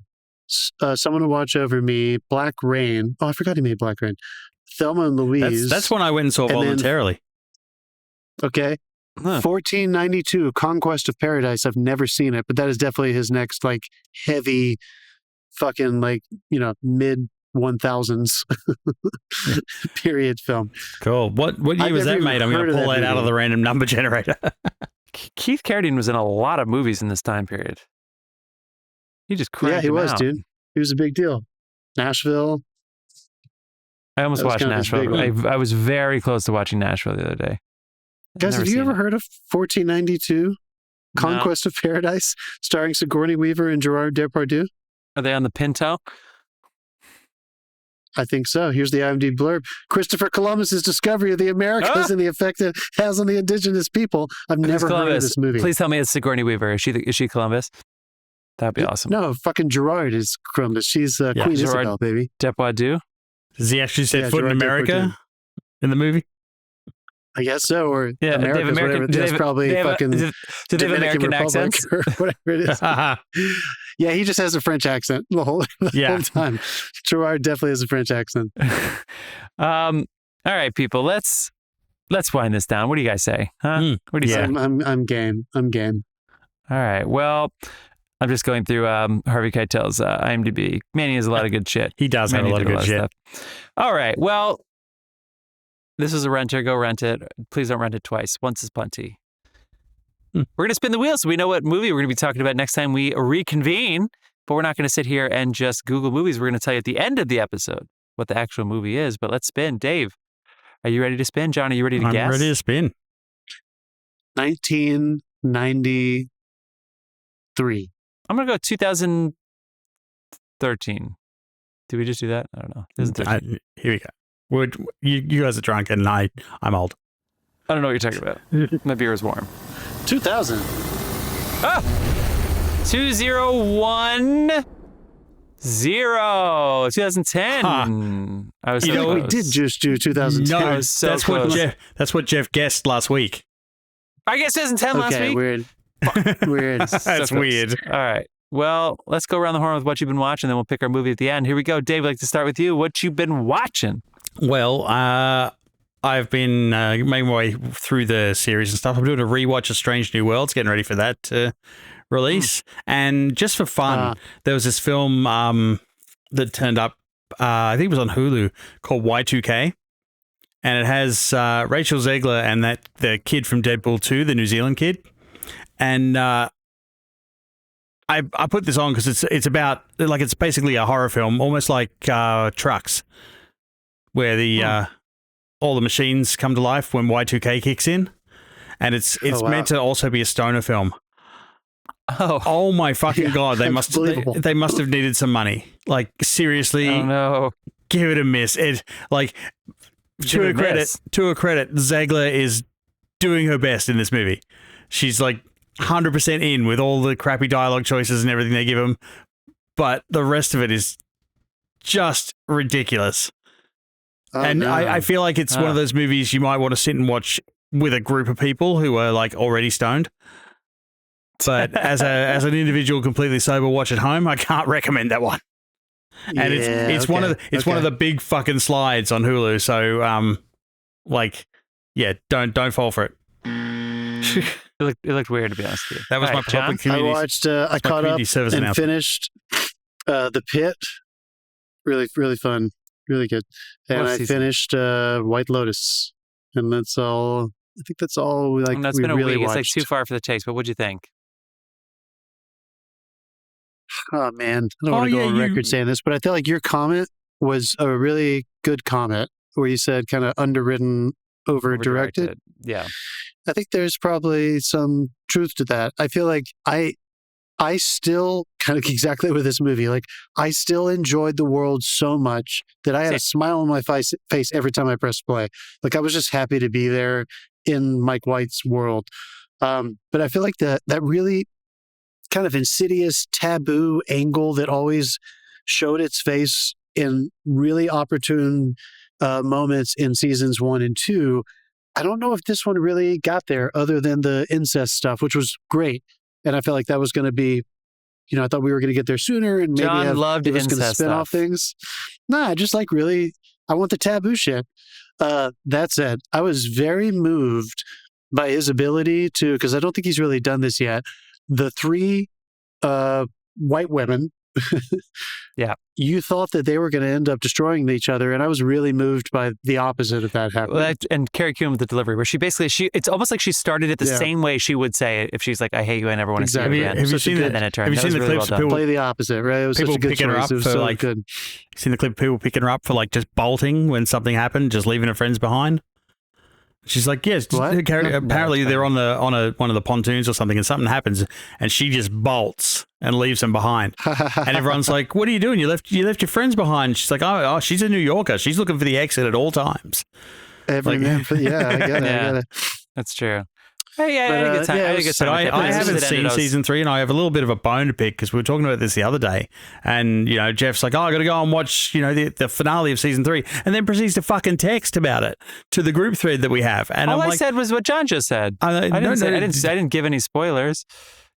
Someone to Watch Over Me, Black Rain. Oh, I forgot he made Black Rain. Thelma and Louise. That's one I went and saw voluntarily. Okay. 1492, Conquest of Paradise. I've never seen it, but that is definitely his next like heavy fucking like, mid 1000s period film. Cool. What year was that made? I'm going to pull that out of the random number generator. Keith Carradine was in a lot of movies in this time period. He just cranked Yeah, he was, out. Dude. He was a big deal. Nashville. I almost watched Nashville. I was very close to watching Nashville the other day. Guys, have you ever heard of 1492? Conquest of Paradise, starring Sigourney Weaver and Gerard Depardieu? Are they on the Pinto? I think so. Here's the IMDb blurb. Christopher Columbus's discovery of the Americas and the effect it has on the indigenous people. I've never heard of this movie. Please tell me it's Sigourney Weaver. Is she Columbus? That'd be awesome. No, fucking Gerard is Columbus. She's Queen Isabel, baby. Depardieu? Does he actually set foot in America in the movie? I guess so, or America's whatever. That's probably fucking do they have American accents? Or whatever it is. Yeah, he just has a French accent the whole time. Gerard definitely has a French accent. All right, people, let's let's wind this down. What do you guys say? Huh? What do you say? I'm game. I'm game. All right. Well, I'm just going through Harvey Keitel's IMDb. Man, he has a lot of good shit. He does have a lot of good shit. All right. Well, this is a renter. Go rent it. Please don't rent it twice. Once is plenty. We're going to spin the wheel so we know what movie we're going to be talking about next time we reconvene. But we're not going to sit here and just Google movies. We're going to tell you at the end of the episode what the actual movie is. But let's spin. Dave, are you ready to spin? John, are you ready to guess? I'm ready to spin. 1993. I'm going to go 2013. Did we just do that? I don't know. Here we go. You guys are drunk and I'm old. I don't know what you're talking about. My beer is warm. 2000. 2010. 2010. Huh. I was so close. We did just do 2010. No, that's what Jeff guessed last week. I guess 2010 last week. Weird. Weird. That's weird. All right. Well, let's go around the horn with what you've been watching, then we'll pick our movie at the end. Here we go. Dave, I'd like to start with you. What you been watching? Well, I've been making my way through the series and stuff. I'm doing a rewatch of Strange New Worlds, getting ready for that to release. And just for fun, there was this film that turned up, I think it was on Hulu, called Y2K. And it has Rachel Zegler and the kid from Deadpool 2, the New Zealand kid. And I put this on because it's about, like, it's basically a horror film, almost like Trucks, where the all the machines come to life when Y2K kicks in. And it's meant to also be a stoner film. Oh my fucking God. They must have needed some money. Like, seriously. Oh no. Give it a miss. To her credit, Zegler is doing her best in this movie. She's like 100% in with all the crappy dialogue choices and everything they give him. But the rest of it is just ridiculous. I feel like it's one of those movies you might want to sit and watch with a group of people who are like already stoned. But as an individual completely sober watch at home, I can't recommend that one. And it's one of the big fucking slides on Hulu. So don't fall for it. It looked weird, to be honest with you. That was my public community. I watched. I caught up and finished The Pit. Really, really fun. Really good. And I finished White Lotus. And that's all. I think that's all we like. That's been a week. It's like too far for the taste. But what'd you think? Oh man, I don't want to go on record saying this, but I feel like your comment was a really good comment where you said kind of underwritten, over-directed. Yeah. I think there's probably some truth to that. I feel like I still kind of exactly with this movie, like I still enjoyed the world so much that I had a smile on my face every time I pressed play. Like I was just happy to be there in Mike White's world. But I feel like that really kind of insidious taboo angle that always showed its face in really opportune moments in seasons 1 and 2. I don't know if this one really got there other than the incest stuff, which was great. And I felt like that was going to be, I thought we were going to get there sooner and maybe John loved it was going to spin off things. Nah, just like really, I want the taboo shit. That said, I was very moved by his ability to, because I don't think he's really done this yet, the 3 white women, you thought that they were going to end up destroying each other, and I was really moved by the opposite of that happening. Well, and Carrie Coon with the delivery, where it's almost like she started it the same way she would say it if she's like, "I hate you, I never want to see you again." Have you seen and then it turned. Have you seen the clips of people play the opposite? Right? It was such a good picking her up choice. It was for so good. Seen the clip of people picking her up for like just bolting when something happened, just leaving her friends behind. She's like, yes. Apparently, they're on one of the pontoons or something, and something happens, and she just bolts and leaves them behind. And everyone's like, "What are you doing? You left your friends behind." She's like, "Oh, she's a New Yorker. She's looking for the exit at all times." I get it. That's true. Hey, I had a good time. I haven't seen season 3, and I have a little bit of a bone to pick because we were talking about this the other day. And, Jeff's like, I got to go and watch, the finale of season 3, and then proceeds to fucking text about it to the group thread that we have. And all I said was what John just said. I didn't give any spoilers.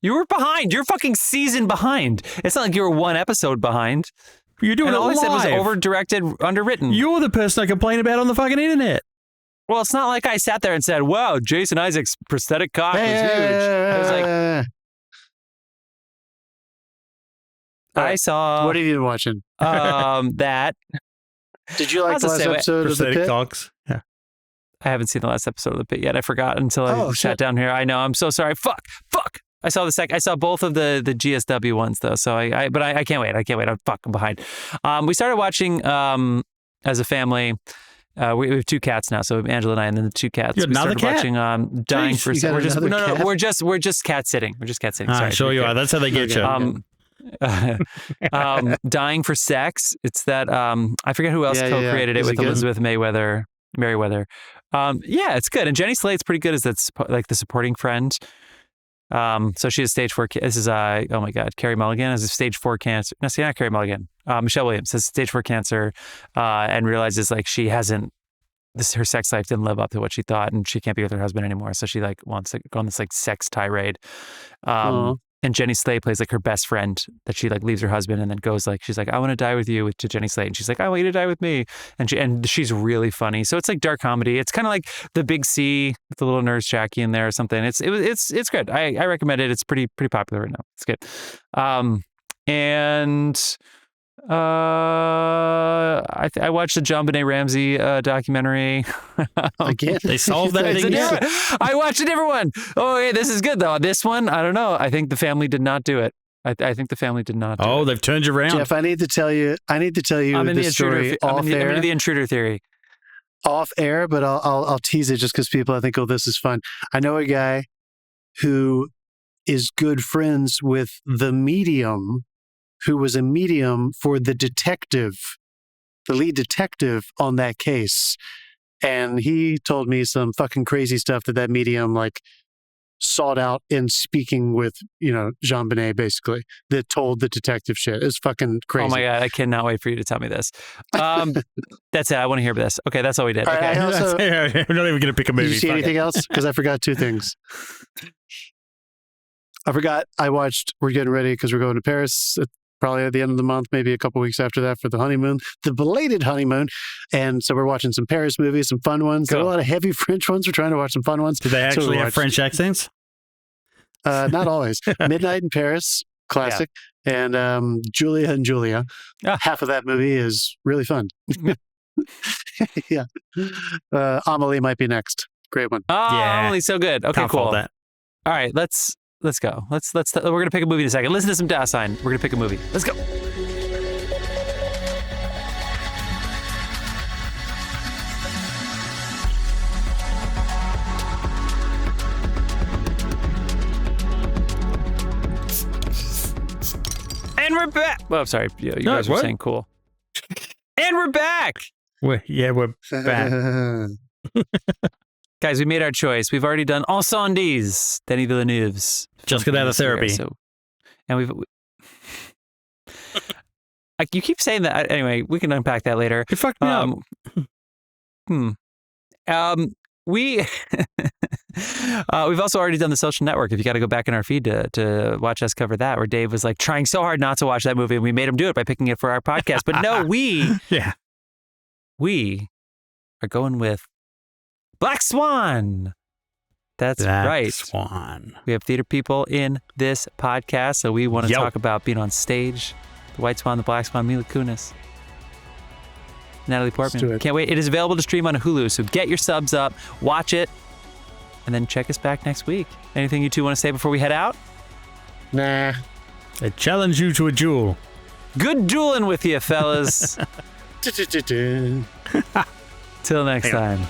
You were behind. You're fucking season behind. It's not like you were 1 episode behind. You're doing it all live. I said was over-directed, underwritten. You're the person I complain about on the fucking internet. Well, it's not like I sat there and said, wow, Jason Isaacs' prosthetic cock was huge. I was like, I saw... What have you been watching? That. Did you like the last episode of The Pit? Cocks. Yeah. I haven't seen the last episode of The Pit yet. I forgot until I sat down here. I know. I'm so sorry. Fuck. I saw I saw both of the GSW ones though. So but I can't wait. I'm fucking behind. We started watching as a family. We have 2 cats now. So Angela and I, and then the 2 cats. You have another cat? Watching Dying for Sex. We're just cat sitting. Sorry. Sure you are. That's how they get you. Dying for Sex. It's that I forget who else co-created it with Elizabeth Meriwether. Yeah, it's good. And Jenny Slate's pretty good as that's like the supporting friend. So she has stage 4. This is oh my God, Carey Mulligan has a stage 4 cancer. No, see, not Carey Mulligan. Michelle Williams has stage 4 cancer, and realizes like she hasn't. Her sex life didn't live up to what she thought, and she can't be with her husband anymore. So she like wants to go on this like sex tirade. And Jenny Slate plays like her best friend that she like leaves her husband and then goes like, she's like, I want to die with you to Jenny Slate. And she's like, I want you to die with me. And she's really funny. So it's like dark comedy. It's kind of like The Big C with the little nurse Jackie in there or something. It's good. I recommend it. It's pretty popular right now. It's good. I watched the John Benet Ramsey documentary. Again, they solved that thing. I watched a different one. Oh, hey, this is good though. This one, I don't know. I think the family did not do it. I think the family did not. Oh, they've turned you around, Jeff. I need to tell you this story off air. I'm into the intruder theory. Off air, but I'll tease it just because people I think, oh, this is fun. I know a guy who is good friends with the medium, who was a medium for the lead detective on that case. And he told me some fucking crazy stuff that medium like sought out in speaking with, Jean Benet basically, that told the detective shit. It's fucking crazy. Oh my God, I cannot wait for you to tell me this. That's it. I want to hear this. Okay, that's all we did. All right, okay. We're not even going to pick a movie. Did you see anything else? Because I forgot 2 things. I watched We're Getting Ready because we're going to Paris probably at the end of the month, maybe a couple weeks after that for the honeymoon, the belated honeymoon. And so we're watching some Paris movies, some fun ones. Cool. There are a lot of heavy French ones. We're trying to watch some fun ones. Do they actually have French accents? Not always. Midnight in Paris, classic. Yeah. And Julia and Julia. Half of that movie is really fun. Yeah. Amelie might be next. Great one. Oh, yeah. Amelie's so good. Okay, Can't cool. That. All right, let's go. We're going to pick a movie in a second. Listen to some Dasein. We're going to pick a movie. Let's go. And we're back. Oh, sorry. You guys were saying cool. And we're back. We're back. Guys, we made our choice. We've already done Incendies, Denis Villeneuve's. Just got out of therapy. And you keep saying that. Anyway, we can unpack that later. You fucked me up. We've also already done The Social Network. If you got to go back in our feed to watch us cover that, where Dave was like trying so hard not to watch that movie, and we made him do it by picking it for our podcast. But no, we are going with Black Swan. That's right. Black Swan. We have theater people in this podcast, so we want to talk about being on stage. The White Swan, the Black Swan, Mila Kunis, Natalie Portman. Can't wait. It is available to stream on Hulu, so get your subs up, watch it, and then check us back next week. Anything you two want to say before we head out? Nah. I challenge you to a duel. Good dueling with you, fellas. Till next time.